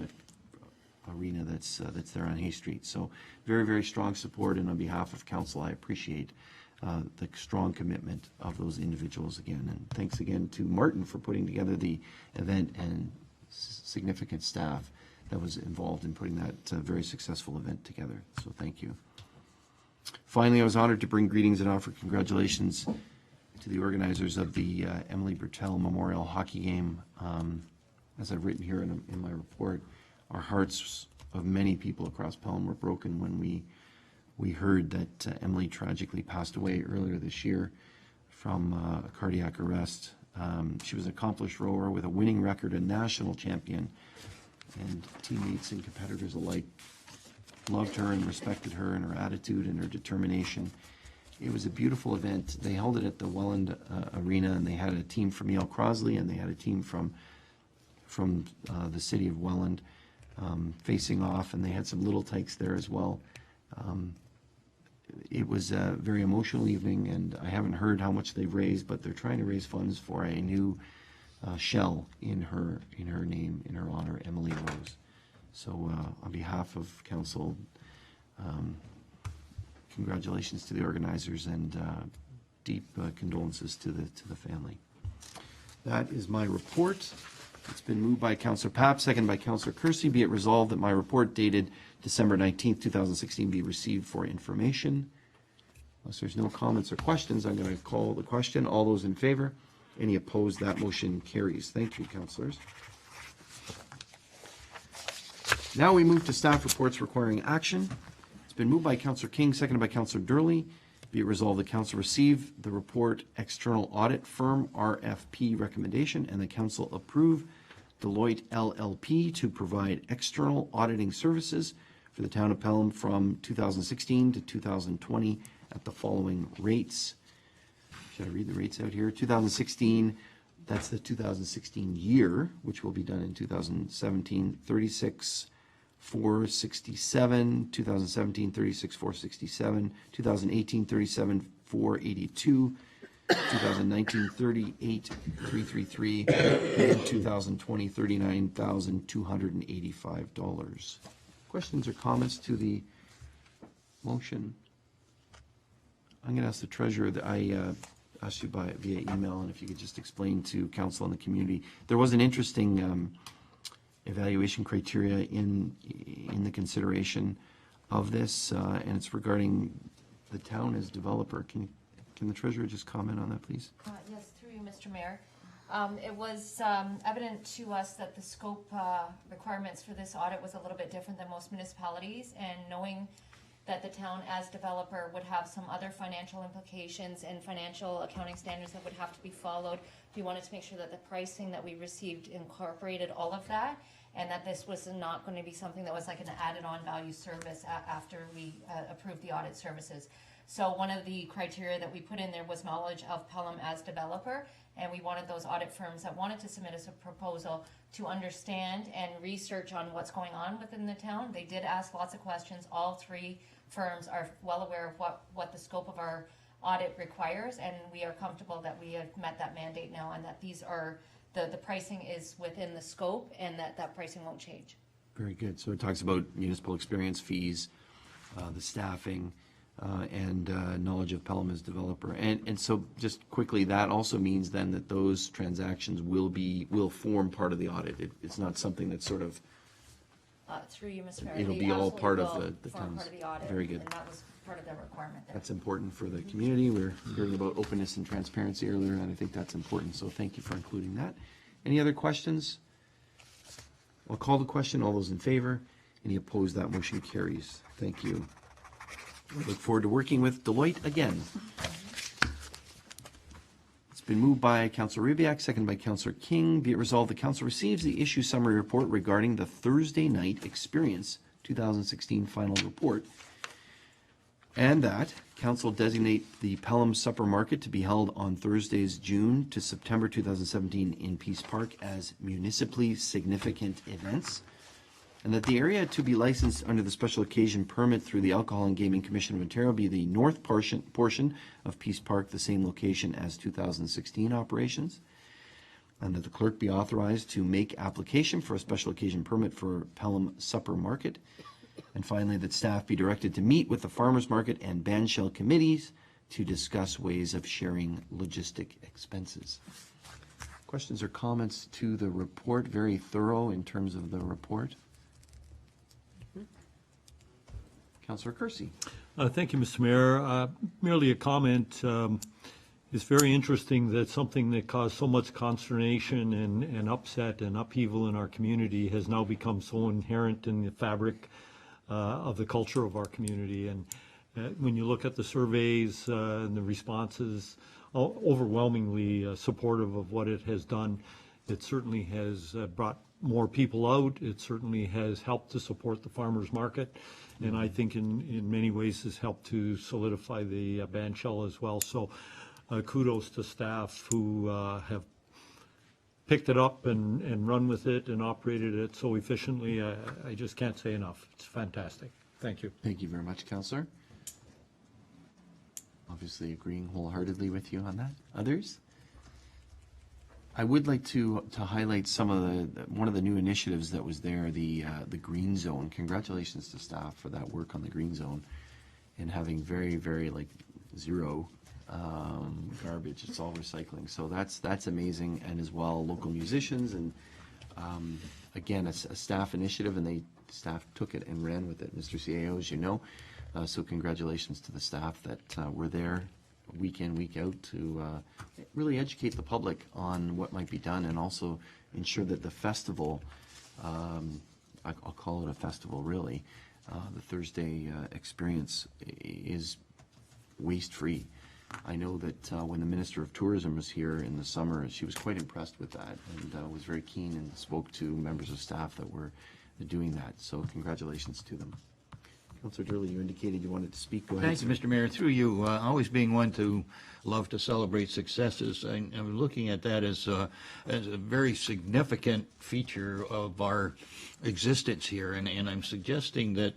arena that's there on Hay Street. So very, very strong support, and on behalf of council, I appreciate the strong commitment of those individuals again. And thanks again to Martin for putting together the event, and significant staff that was involved in putting that very successful event together. So thank you. Finally, I was honored to bring greetings and offer congratulations to the organizers of the Emily Bertel Memorial Hockey Game. As I've written here in my report, our hearts of many people across Pelham were broken when we heard that Emily tragically passed away earlier this year from a cardiac arrest. She was an accomplished rower with a winning record, a national champion, and teammates and competitors alike loved her and respected her and her attitude and her determination. It was a beautiful event. They held it at the Welland Arena, and they had a team from E.L. Crosley, and they had a team from the city of Welland facing off, and they had some little tykes there as well. It was a very emotional evening, and I haven't heard how much they've raised, but they're trying to raise funds for a new shell in her name, in her honor, Emily Rose. So on behalf of council, congratulations to the organizers, and deep condolences to the family. That is my report. It's been moved by Councillor Papp, seconded by Councillor Kersey. Be it resolved that my report dated December 19th, 2016 be received for information. Unless there's no comments or questions, I'm going to call the question. All those in favor? Any opposed? That motion carries. Thank you, councillors. Now we move to staff reports requiring action. It's been moved by Councillor King, seconded by Councillor Durley. Be it resolved that council receive the report external audit firm RFP recommendation, and the council approve Deloitte LLP to provide external auditing services for the town of Pelham from 2016 to 2020 at the following rates. Should I read the rates out here? 2016, that's the 2016 year, which will be done in 2017, 36,467, 2017, 36,467, 2018, 37,482, 2019, 38,333, and 2020, $39,285. Questions or comments to the motion? I'm going to ask the treasurer that I asked you via email, and if you could just explain to council and the community. There was an interesting evaluation criteria in the consideration of this, and it's regarding the town as developer. Can the treasurer just comment on that, please? Yes, through you, Mr. Mayor. It was evident to us that the scope requirements for this audit was a little bit different than most municipalities, and knowing that the town as developer would have some other financial implications and financial accounting standards that would have to be followed, we wanted to make sure that the pricing that we received incorporated all of that, and that this was not going to be something that was like an added on value service after we approved the audit services. So one of the criteria that we put in there was knowledge of Pelham as developer, and we wanted those audit firms that wanted to submit us a proposal to understand and research on what's going on within the town. They did ask lots of questions. All three firms are well aware of what the scope of our audit requires, and we are comfortable that we have met that mandate now, and that these are, the pricing is within the scope, and that pricing won't change. Very good. So it talks about municipal experience fees, the staffing, and knowledge of Pelham as developer. And so just quickly, that also means then that those transactions will form part of the audit. It's not something that's sort of through you, Mr. Mayor. It'll they be all absolutely part of will the form town's. part of the audit. Very good. And that was part of their requirement there. That's important for the community. We're hearing about openness and transparency earlier, and I think that's important, so thank you for including that. Any other questions? I'll call the question. All those in favor? Any opposed? That motion carries. Thank you. Look forward to working with Deloitte again. It's been moved by Councillor Rybak, seconded by Councillor King. Be it resolved, the council receives the issue summary report regarding the Thursday Night Experience 2016 final report, and that council designate the Pelham Supper Market to be held on Thursdays, June to September 2017 in Peace Park as municipally significant events, and that the area to be licensed under the special occasion permit through the Alcohol and Gaming Commission of Ontario be the north portion of Peace Park, the same location as 2016 operations, and that the clerk be authorized to make application for a special occasion permit for Pelham Supper Market. And finally, that staff be directed to meet with the farmers market and bandshell committees to discuss ways of sharing logistic expenses. Questions or comments to the report? Very thorough in terms of the report. Councillor Kersey. Thank you, Mr. Mayor. Merely a comment. It's very interesting that something that caused so much consternation and upset and upheaval in our community has now become so inherent in the fabric of the culture of our community. And when you look at the surveys and the responses, overwhelmingly supportive of what it has done. It certainly has brought more people out. It certainly has helped to support the farmers market. And I think in many ways has helped to solidify the bandshell as well. So kudos to staff who have picked it up and run with it and operated it so efficiently. I just can't say enough. It's fantastic. Thank you. Thank you very much, Councillor. Obviously agreeing wholeheartedly with you on that. Others? I would like to highlight some of one of the new initiatives that was there, the green zone. Congratulations to staff for that work on the green zone and having very, very like zero garbage. It's all recycling. So that's amazing. And as well, local musicians and again, a staff initiative, and staff took it and ran with it, Mr. CAO, as you know. So congratulations to the staff that were there week in, week out to really educate the public on what might be done and also ensure that the festival, I'll call it a festival really, the Thursday experience is waste-free. I know that when the Minister of Tourism was here in the summer, she was quite impressed with that and was very keen and spoke to members of staff that were doing that. So congratulations to them. Councillor Durley, you indicated you wanted to speak. Go ahead. Thank you, Mr. Mayor. Through you, always being one to love to celebrate successes, I'm looking at that as a very significant feature of our existence here, and I'm suggesting that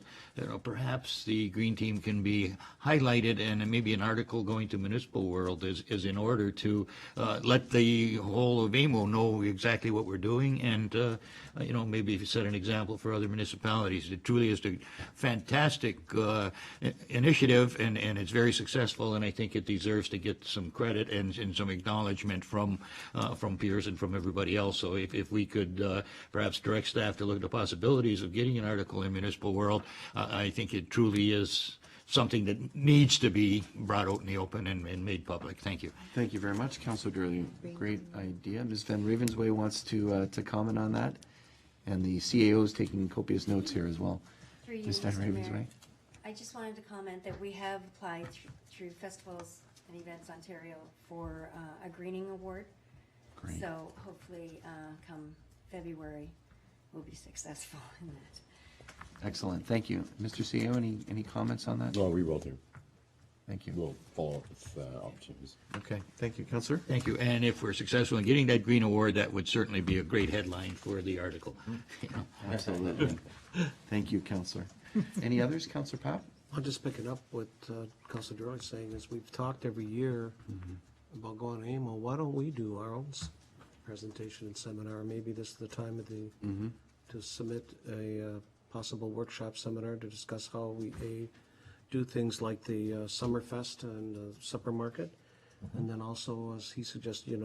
perhaps the Green Team can be highlighted and maybe an article going to municipal world is in order to let the whole of AMO know exactly what we're doing and maybe set an example for other municipalities. It truly is a fantastic initiative and it's very successful, and I think it deserves to get some credit and some acknowledgement from peers and from everybody else. So if we could perhaps direct staff to look at the possibilities of getting an article in municipal world, I think it truly is something that needs to be brought out in the open and made public. Thank you. Thank you very much, Councillor Durley. Great idea. Ms. Van Ravensway wants to comment on that, and the CAO is taking copious notes here as well. Through you, Ms. Van Mr. Mayor, Ravensway. I just wanted to comment that we have applied through Festivals and Events Ontario for a greening award. Great. So hopefully come February we'll be successful in that. Excellent. Thank you. Mr. CAO, any comments on that? No, we will do. Thank you. We'll follow up with opportunities. Okay. Thank you, Councillor. Thank you. And if we're successful in getting that green award, that would certainly be a great headline for the article. Absolutely. Thank you, Councillor. Any others, Councillor Papp? I'm just picking up what Councillor Durley is saying is we've talked every year about going to AMO. Why don't we do our own presentation and seminar? Maybe this is the time of the to submit a possible workshop seminar to discuss how we do things like the Summerfest and the supper market, and then also, as he suggested,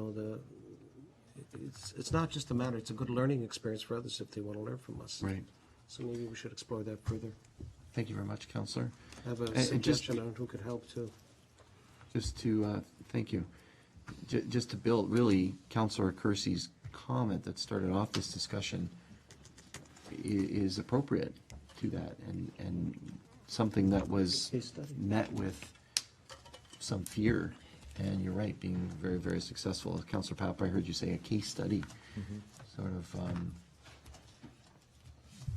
it's not just a matter. It's a good learning experience for others if they want to learn from us. Right. So maybe we should explore that further. Thank you very much, Councillor. I have a And just- suggestion on who could help too. Just to, thank you. Just to build, really, Councillor Kersey's comment that started off this discussion is appropriate to that, and something that was Case study. met with some fear, and you're right, being very, very successful. Councillor Papp, I heard you say a case study, sort of,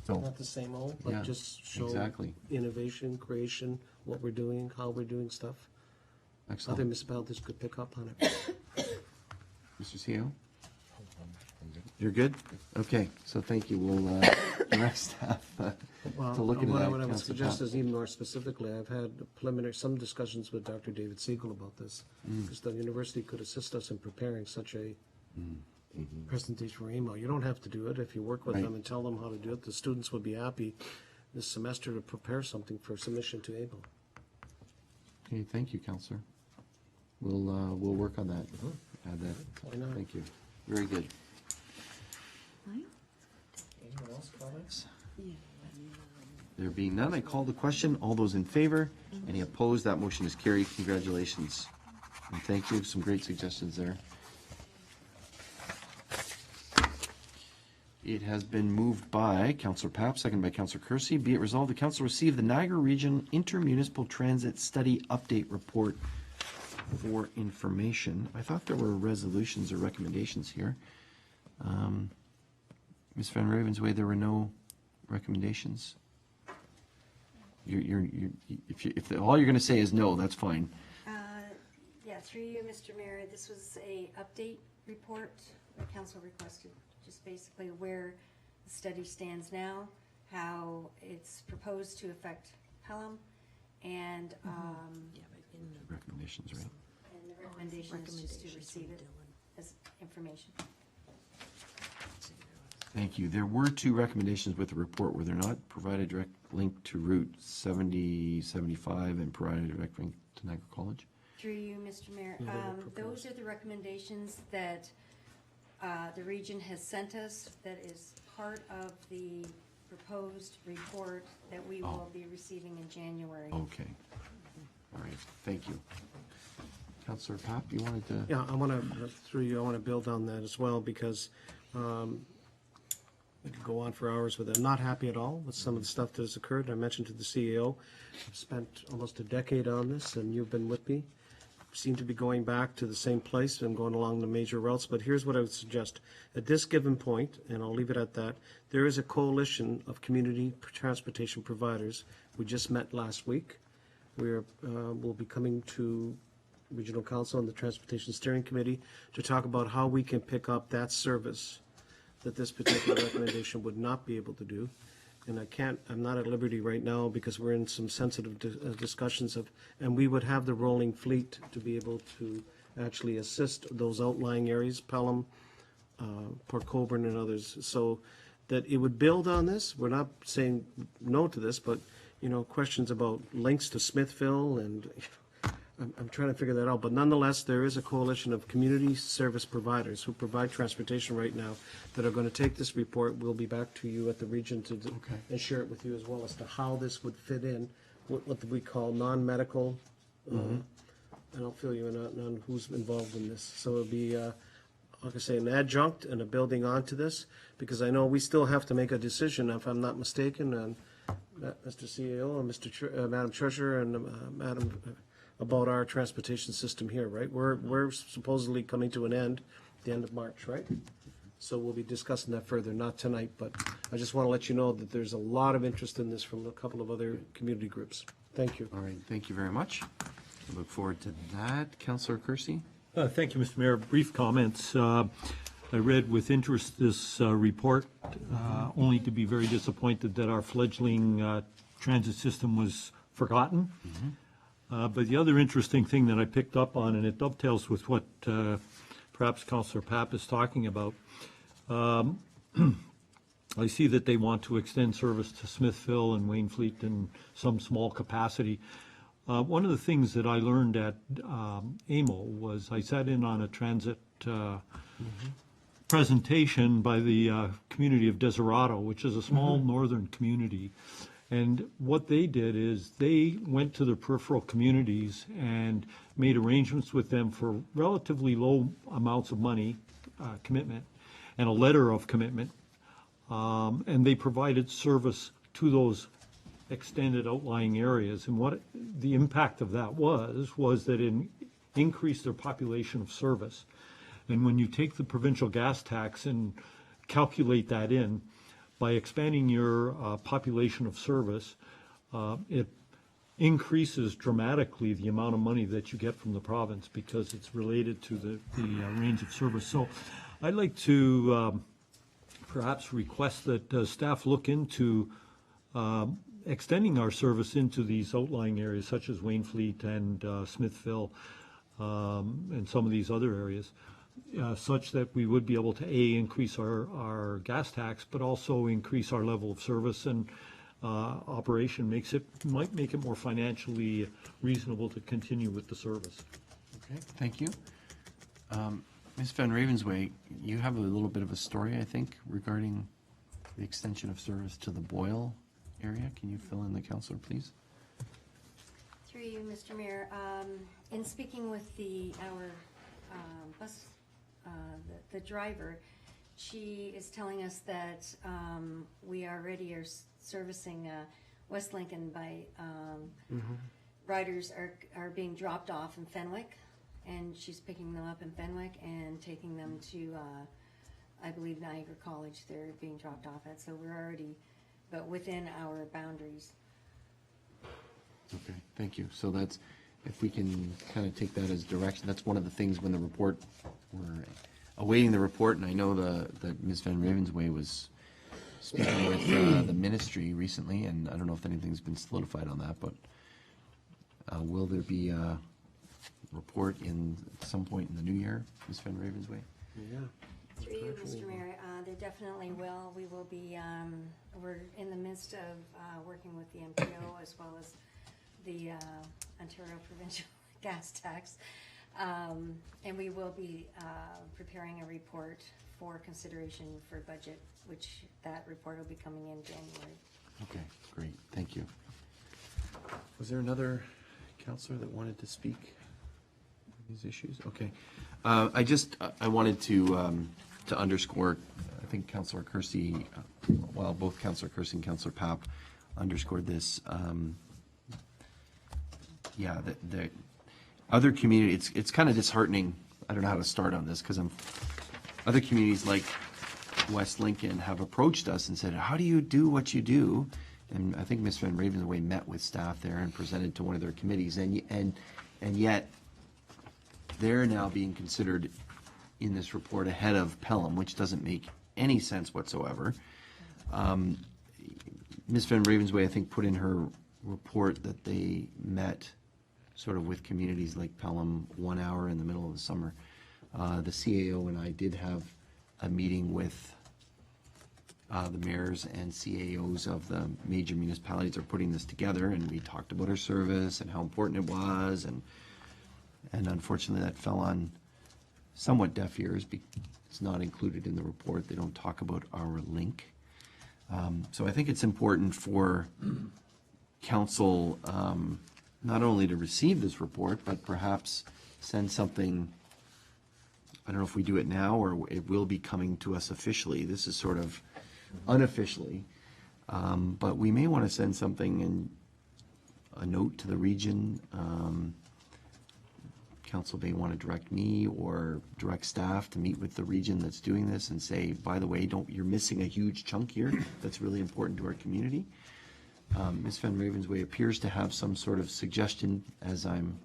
so, Not the same old, Yeah, but just show exactly. innovation, creation, what we're doing, how we're doing stuff. Other excellent. municipalities could pick up on it. Mr. CEO? You're good? Okay, so thank you. We'll direct staff Well, to look into what I that. would Councillor suggest Papp. is even more specifically, I've had some discussions with Dr. David Siegel about this, because the university could assist us in preparing such a presentation for AMO. You don't have to do it. If you work with Right. them and tell them how to do it, the students would be happy this semester to prepare something for submission to AMO. Okay, thank you, Councillor. We'll work on that. Add that. Why not? Thank you. Very good. Anyone else, comments? There being none, I call the question. All those in favor? Any opposed? That motion is carried. Congratulations. And thank you. Some great suggestions there. It has been moved by Councillor Papp, seconded by Councillor Kersey. Be it resolved, the council receive the Niagara Region Intermunicipal Transit Study Update Report for information. I thought there were resolutions or recommendations here. Ms. Van Ravensway, there were no recommendations? If all you're going to say is no, that's fine. Yeah, through you, Mr. Mayor, this was a update report the council requested, just basically where the study stands now, how it's proposed to affect Pelham, and Recommendations, right? and the recommendation is just to receive it as information. Thank you. There were two recommendations with the report, were there not? Provide a direct link to Route 7075 and provide a direct link to Niagara College? Through you, Mr. Mayor, Yeah, they were those are the recommendations that the region has sent us, that is part of the proposed report that we will be receiving in January. Okay. All right, thank you. Councillor Papp, you wanted to? Yeah, I want to, through you, I want to build on that as well, because we could go on for hours with it. I'm not happy at all with some of the stuff that has occurred. I mentioned to the CEO, I've spent almost a decade on this, and you've been with me. Seem to be going back to the same place and going along the major routes, but here's what I would suggest. At this given point, and I'll leave it at that, there is a coalition of community transportation providers. We just met last week. We'll be coming to Regional Council and the Transportation Steering Committee to talk about how we can pick up that service that this particular recommendation would not be able to do. And I'm not at liberty right now because we're in some sensitive discussions and we would have the rolling fleet to be able to actually assist those outlying areas, Pelham, Port Colborne and others, so that it would build on this. We're not saying no to this, but, questions about links to Smithville and I'm trying to figure that out, but nonetheless, there is a coalition of community service providers who provide transportation right now that are going to take this report. We'll be back to you at the region and share it with you as well as to how this would fit in, what we call non-medical, and I'll fill you in on who's involved in this. So it'll be, like I say, an adjunct and a building onto this, because I know we still have to make a decision, if I'm not mistaken, on Mr. CEO and Madam Treasurer and Madam about our transportation system here, right? We're supposedly coming to an end at the end of March, right? So we'll be discussing that further, not tonight, but I just want to let you know that there's a lot of interest in this from a couple of other community groups. Thank you. All right, thank you very much. I look forward to that. Councillor Kersey? Thank you, Mr. Mayor. Brief comments. I read with interest this report, only to be very disappointed that our fledgling transit system was forgotten. But the other interesting thing that I picked up on, and it dovetails with what perhaps Councillor Papp is talking about, I see that they want to extend service to Smithville and Waynfleet in some small capacity. One of the things that I learned at AMO was I sat in on a transit presentation by the community of Deserato, which is a small northern community. And what they did is they went to the peripheral communities and made arrangements with them for relatively low amounts of money, commitment, and a letter of commitment. And they provided service to those extended outlying areas. And what the impact of that was that it increased their population of service. And when you take the provincial gas tax and calculate that in, by expanding your population of service, it increases dramatically the amount of money that you get from the province because it's related to the range of service. So I'd like to perhaps request that staff look into extending our service into these outlying areas such as Waynfleet and Smithville and some of these other areas. Such that we would be able to, A, increase our gas tax, but also increase our level of service and operation might make it more financially reasonable to continue with the service. Okay, thank you. Ms. Van Ravensway, you have a little bit of a story, I think, regarding the extension of service to the Boyle area. Can you fill in the councillor, please? Through you, Mr. Mayor, in speaking with our bus, the driver, she is telling us that we already are servicing West Lincoln by riders are being dropped off in Fenwick, and she's picking them up in Fenwick and taking them to, I believe, Niagara College they're being dropped off at. So we're already, but within our boundaries. Okay, thank you. So that's, if we can kind of take that as direction, that's one of the things when the report, we're awaiting the report, and I know that Ms. Van Ravensway was speaking with the ministry recently, and I don't know if anything's been solidified on that, but will there be a report in some point in the new year, Ms. Van Ravensway? Yeah. Through you, Mr. Mayor, there definitely will. We will be, we're in the midst of working with the MPO as well as the Ontario Provincial Gas Tax. And we will be preparing a report for consideration for budget, which that report will be coming in January. Okay, great, thank you. Was there another councillor that wanted to speak on these issues? Okay. I wanted to underscore, I think Councillor Kersey, well, both Councillor Kersey and Councillor Papp underscored this. Yeah, the other community, it's kind of disheartening. I don't know how to start on this because other communities like West Lincoln have approached us and said, how do you do what you do? And I think Ms. Van Ravensway met with staff there and presented to one of their committees, and yet they're now being considered in this report ahead of Pelham, which doesn't make any sense whatsoever. Ms. Van Ravensway, I think, put in her report that they met sort of with communities like Pelham 1 hour in the middle of the summer. The CAO and I did have a meeting with the mayors and CAOs of the major municipalities are putting this together, and we talked about our service and how important it was, and unfortunately that fell on somewhat deaf ears. It's not included in the report. They don't talk about our link. So I think it's important for council not only to receive this report, but perhaps send something. I don't know if we do it now or it will be coming to us officially. This is sort of unofficially, but we may want to send something in a note to the region. Council may want to direct me or direct staff to meet with the region that's doing this and say, by the way, you're missing a huge chunk here that's really important to our community. Ms. Van Ravensway appears to have some sort of suggestion as I'm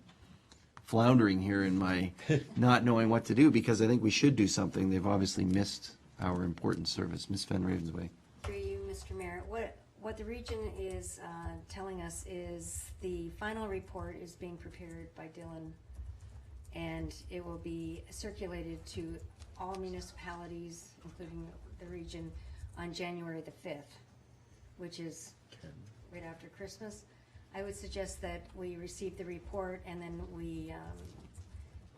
floundering here in my not knowing what to do, because I think we should do something. They've obviously missed our important service. Ms. Van Ravensway. Through you, Mr. Mayor, what the region is telling us is the final report is being prepared by Dylan, and it will be circulated to all municipalities, including the region, on January the 5th, which is right after Christmas. I would suggest that we receive the report and then we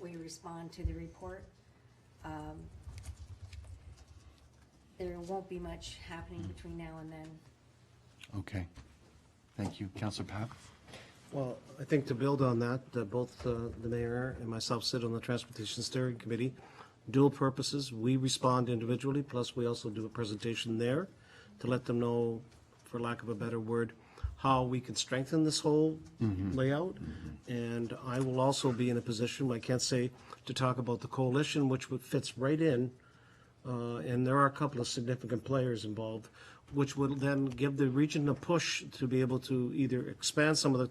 respond to the report. there won't be much happening between now and then. Okay. Thank you. Councillor Papp? Well, I think to build on that, both the mayor and myself sit on the Transportation Steering Committee. Dual purposes, we respond individually, plus we also do a presentation there to let them know, for lack of a better word, how we can strengthen this whole layout. And I will also be in a position, I can't say, to talk about the coalition, which fits right in, and there are a couple of significant players involved, which would then give the region a push to be able to either expand some of the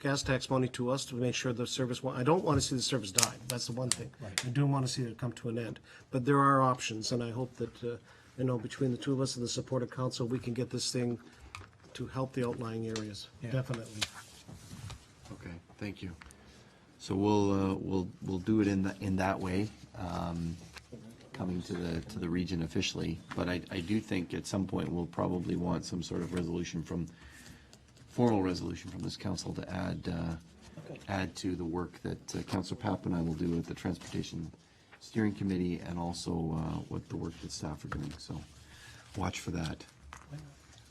gas tax money to us to make sure the service, I don't want to see the service die, that's the one thing. I do want to see it come to an end. But there are options, and I hope that, between the two of us and the support of council, we can get this thing to help the outlying areas, definitely. Okay, thank you. So we'll do it in that way, coming to the region officially. But I do think at some point we'll probably want some sort of formal resolution from this council to add to the work that Councillor Papp and I will do with the Transportation Steering Committee, and also what the work that staff are doing. So watch for that.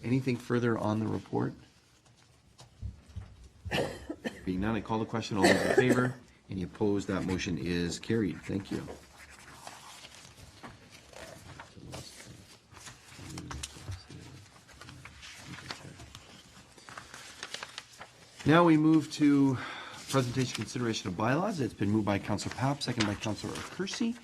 Anything further on the report? Being none, I call the question. All those in favor? Any opposed? That motion is carried. Thank you. Now we move to presentation consideration of bylaws. It's been moved by Councillor Papp, second by Councillor Kersey.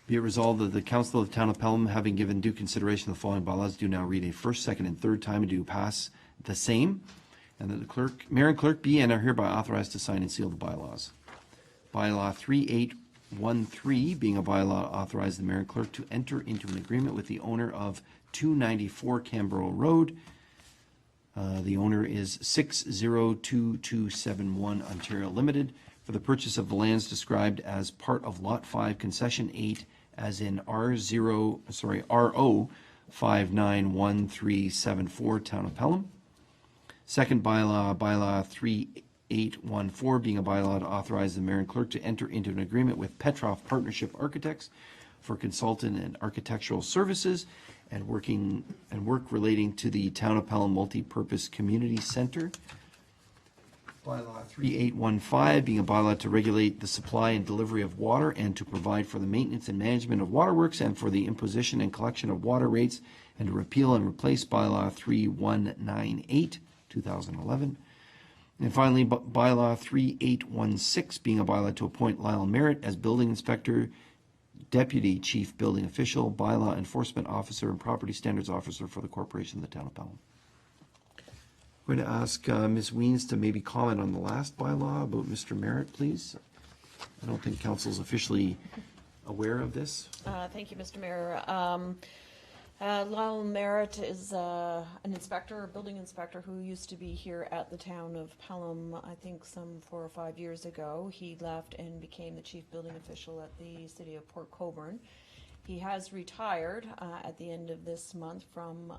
Be it resolved that the Council of the Town of Pelham, having given due consideration to the following bylaws, do now read a first, second, and third time and do pass the same, and that the mayor and clerk be and are hereby authorized to sign and seal the bylaws. Bylaw 3813, being a bylaw authorizing the mayor and clerk to enter into an agreement with the owner of 294 Canberra Road. The owner is 602271 Ontario Limited, for the purchase of the lands described as part of Lot 5, Concession 8, as in RO 591374, Town of Pelham. Second bylaw 3814, being a bylaw to authorize the mayor and clerk to enter into an agreement with Petroff Partnership Architects for consultant and architectural services and work relating to the Town of Pelham Multi-Purpose Community Center. Bylaw 3815, being a bylaw to regulate the supply and delivery of water and to provide for the maintenance and management of waterworks and for the imposition and collection of water rates, and to repeal and replace bylaw 3198, 2011. And finally, bylaw 3816, being a bylaw to appoint Lyle Merritt as building inspector, deputy chief building official, bylaw enforcement officer, and property standards officer for the corporation of the Town of Pelham. I'm going to ask Ms. Weens to maybe comment on the last bylaw about Mr. Merritt, please. I don't think council's officially aware of this. Thank you, Mr. Mayor. Lyle Merritt is an inspector, a building inspector, who used to be here at the Town of Pelham, I think some 4 or 5 years ago. He left and became the chief building official at the City of Port Colborne. He has retired at the end of this month from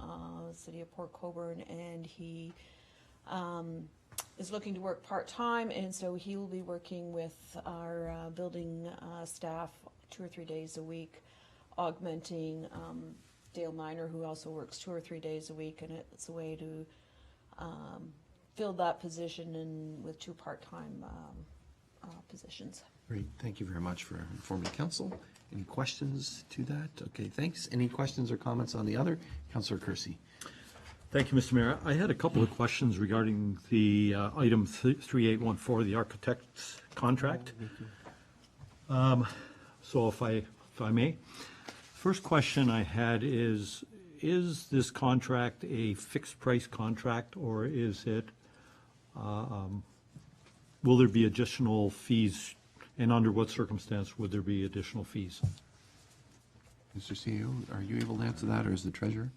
the City of Port Colborne, and he is looking to work part-time, and so he will be working with our building staff 2 or 3 days a week, augmenting Dale Miner, who also works 2 or 3 days a week, and it's a way to fill that position and with 2 part-time positions. Great, thank you very much for informing council. Any questions to that? Okay, thanks. Any questions or comments on the other? Councillor Kersey. Thank you, Mr. Mayor. I had a couple of questions regarding the item 3814, the architect's contract. So if I may, first question I had is this contract a fixed price contract, or is it, will there be additional fees, and under what circumstance would there be additional fees? Mr. CEO, are you able to answer that, or is the treasurer?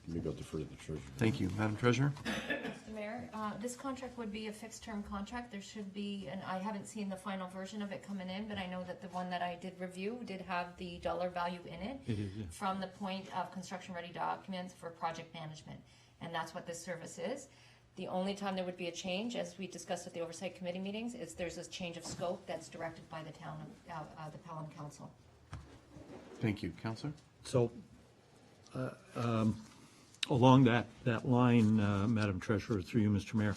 Maybe I'll defer to the treasurer. Thank you. Madam Treasurer? Mr. Mayor, this contract would be a fixed-term contract. There should be, and I haven't seen the final version of it coming in, but I know that the one that I did review did have the dollar value in it. It is, yeah. From the point of construction-ready documents for project management, and that's what this service is. The only time there would be a change, as we discussed at the Oversight Committee meetings, is there's a change of scope that's directed by the town of the Pelham Council. Thank you. Councillor? So, along that line, Madam Treasurer, through you, Mr. Mayor,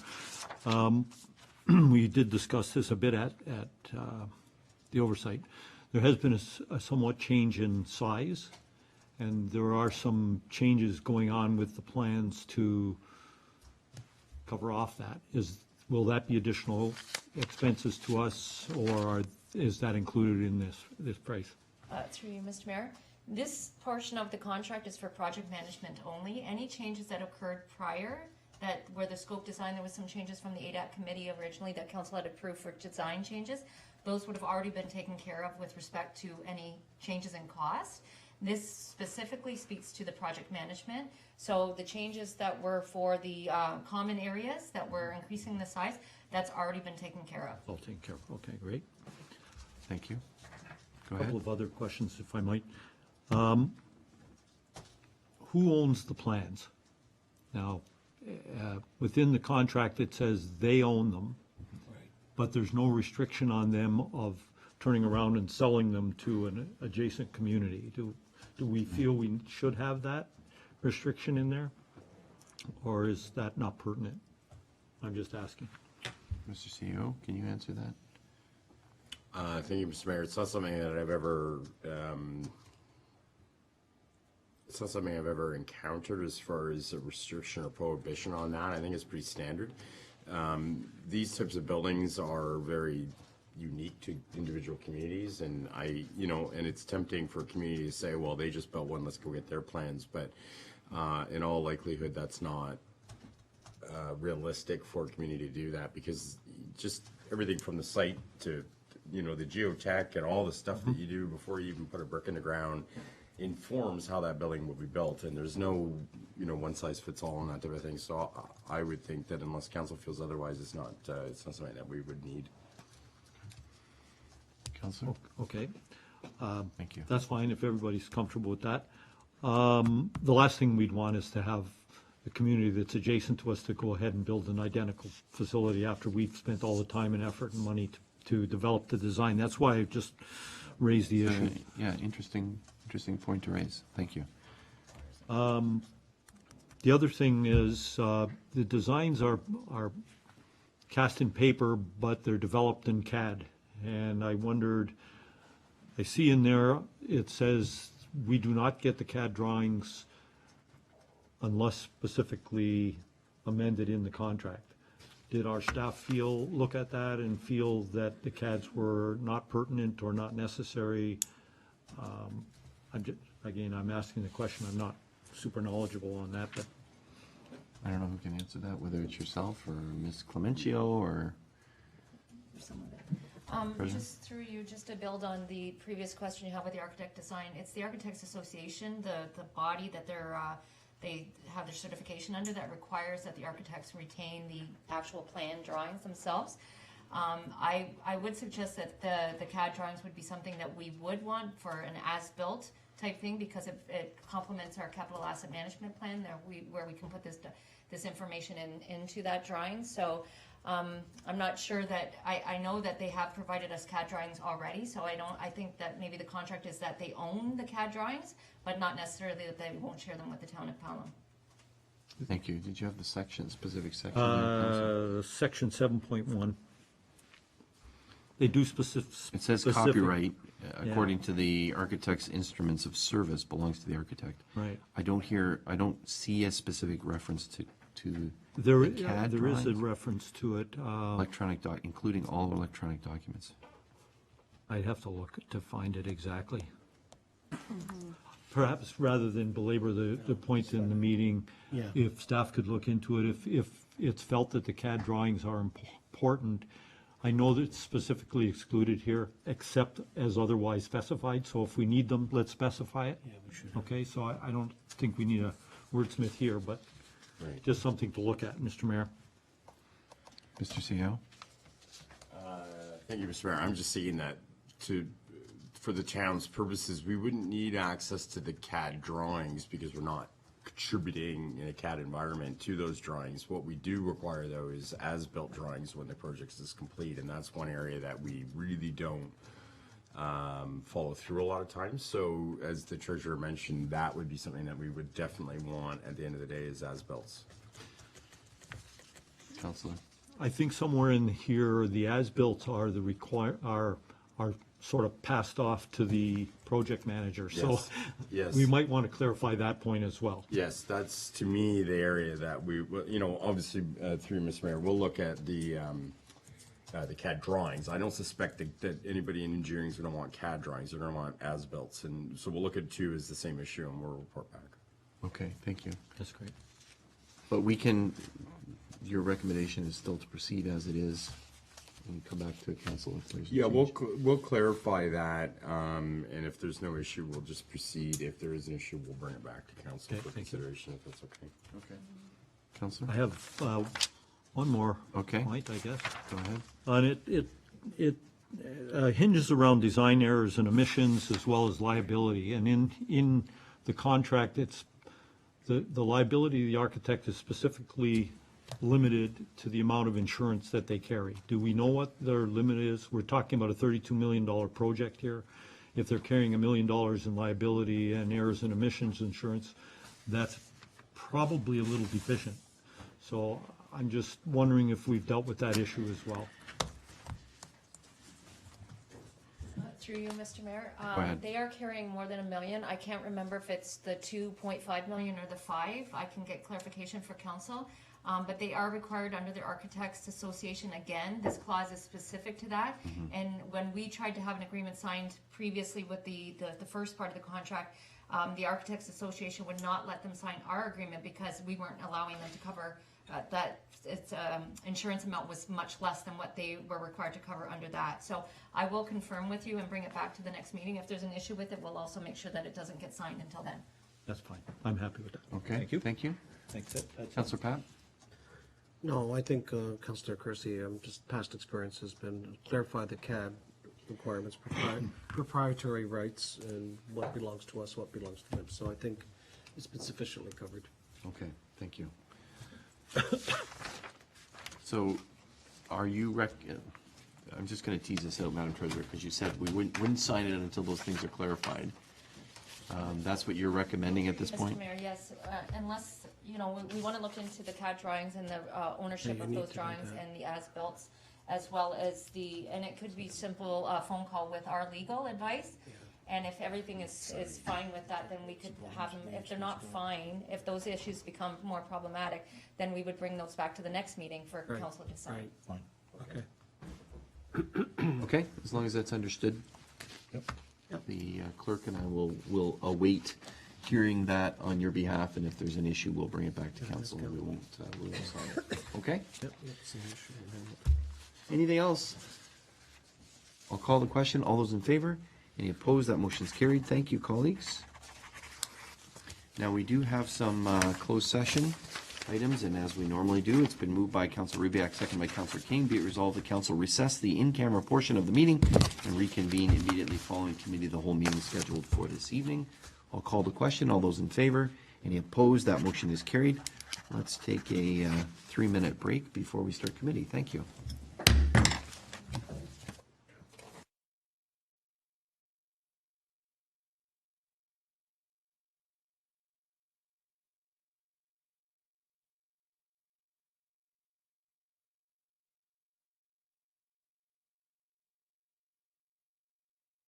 we did discuss this a bit at the oversight. There has been a somewhat change in size, and there are some changes going on with the plans to cover off that. Will that be additional expenses to us, or is that included in this price? Through you, Mr. Mayor. This portion of the contract is for project management only. Any changes that occurred prior, where the scope design, there was some changes from the ADAC committee originally that council had approved for design changes. Those would have already been taken care of with respect to any changes in cost. This specifically speaks to the project management. So the changes that were for the common areas that were increasing the size, that's already been taken care of. All taken care of. Okay, great. Thank you. Go A ahead. couple of other questions, if I might. Who owns the plans? Now, within the contract, it says they own them, but there's no restriction on them of turning around and selling them to an adjacent community. Do we feel we should have that restriction in there? Or is that not pertinent? I'm just asking. Mr. CEO, can you answer that? Thank you, Mr. Mayor. It's not something that I've ever, encountered as far as a restriction or prohibition on that. I think it's pretty standard. These types of buildings are very unique to individual communities, and and it's tempting for a community to say, well, they just built one, let's go get their plans. But in all likelihood, that's not realistic for a community to do that, because just everything from the site to the geotech and all the stuff that you do before you even put a brick in the ground informs how that building will be built, and there's no one size fits all and that type of thing. So I would think that unless council feels otherwise, it's not something that we would need. Councilor? Okay. Thank you. That's fine if everybody's comfortable with that. The last thing we'd want is to have the community that's adjacent to us to go ahead and build an identical facility after we've spent all the time and effort and money to develop the design. That's why I just raised the issue. Yeah, interesting point to raise. Thank you. The other thing is the designs are cast in paper, but they're developed in CAD. And I wondered, I see in there, it says we do not get the CAD drawings unless specifically amended in the contract. Did our staff look at that and feel that the CADs were not pertinent or not necessary? I'm asking the question. I'm not super knowledgeable on that, but I don't know who can answer that, whether it's yourself or Ms. Clemencio or... Just through you, just to build on the previous question you have with the architect design, it's the Architects Association, the body that they have their certification under, that requires that the architects retain the actual plan drawings themselves. I would suggest that the CAD drawings would be something that we would want for an as-built type thing, because it complements our capital asset management plan where we can put this information into that drawing. So I'm not sure that, I know that they have provided us CAD drawings already, so I think that maybe the contract is that they own the CAD drawings, but not necessarily that they won't share them with the town of Pelham. Thank you. Did you have the specific section? Councilor? Section 7.1. They do specific. It says copyright, according to the architect's instruments of service, belongs to the architect. Right. I don't see a specific reference to There the CAD is a drawings. reference to it. Including all electronic documents. I'd have to look to find it exactly. Perhaps rather than belabor the point in the meeting, Yeah. if staff could look into it, if it's felt that the CAD drawings are important. I know that it's specifically excluded here, except as otherwise specified, so if we need them, let's specify it. Yeah, we should. Okay, so I don't think we need a wordsmith here, but Right. just something to look at, Mr. Mayor. Mr. CEO? Thank you, Mr. Mayor. I'm just saying that for the town's purposes, we wouldn't need access to the CAD drawings because we're not contributing in a CAD environment to those drawings. What we do require, though, is as-built drawings when the project is complete, and that's one area that we really don't follow through a lot of times. So as the treasurer mentioned, that would be something that we would definitely want at the end of the day is as-bills. Counselor? I think somewhere in here, the as-built are are sort of passed off to the project manager. So Yes. Yes. we might want to clarify that point as well. Yes, that's to me the area that we, you know, obviously through Mr. Mayor, we'll look at the CAD drawings. I don't suspect that anybody in engineering is going to want CAD drawings. They're going to want as-built, and so we'll look at two as the same issue, and we'll report back. Okay, thank you. That's great. But we can, your recommendation is still to proceed as it is and come back to council if there's a Yeah, change. we'll clarify that, and if there's no issue, we'll just proceed. If there is an issue, we'll bring it back to council Okay, for thank you. consideration, if that's okay. Okay. Counselor? I have one more Okay. point, I guess. Go ahead. And it hinges around design errors and omissions as well as liability. And in the contract, it's, the liability of the architect is specifically limited to the amount of insurance that they carry. Do we know what their limit is? We're talking about a $32 million project here. If they're carrying $1 million in liability and errors and omissions insurance, that's probably a little deficient. So I'm just wondering if we've dealt with that issue as well. Through you, Mr. Mayor. Go ahead. They are carrying more than $1 million. I can't remember if it's the 2.5 million or the 5. I can get clarification for council. But they are required under the Architects Association. Again, this clause is specific to that. And when we tried to have an agreement signed previously with the first part of the contract, the Architects Association would not let them sign our agreement because we weren't allowing them to cover that. Its insurance amount was much less than what they were required to cover under that. So I will confirm with you and bring it back to the next meeting. If there's an issue with it, we'll also make sure that it doesn't get signed until then. That's fine. I'm happy with that. Okay. Thank you. Thank you. Thanks. That's Counselor Pat? No, I think Councillor Kersey, just past experience has been clarify the CAD requirements, proprietary rights, and what belongs to us, what belongs to them. So I think it's been sufficiently covered. Okay, thank you. So, are you I'm just gonna tease this out, Madam Treasurer, because you said we wouldn't sign it until those things are clarified. That's what you're recommending at this point? Mr. Mayor, yes, unless, we want to look into the CAD drawings and the ownership Yeah, of you need those to do drawings that. and the as-built, as well as and it could be simple phone call with our legal advice. And if everything is fine with that, then we could have them, if they're not fine, if those issues become more problematic, then we would bring those back to the next meeting for Right. council to sign. Right. Okay. Okay, as long as that's understood. Yep. The clerk and I will await hearing that on your behalf, and if there's an issue, we'll bring it back to council, and we won't sign it. Okay? Yep, that's an issue. Anything else? I'll call the question. All those in favor? Any opposed? That motion's carried. Thank you, colleagues. Now, we do have some closed session items, and as we normally do, it's been moved by Councilor Rybak, second by Councilor King. Be it resolved that council recess the in-camera portion of the meeting and reconvene immediately following committee of the whole meeting scheduled for this evening. I'll call the question. All those in favor? Any opposed? That motion is carried. Let's take a 3-minute break before we start committee. Thank you.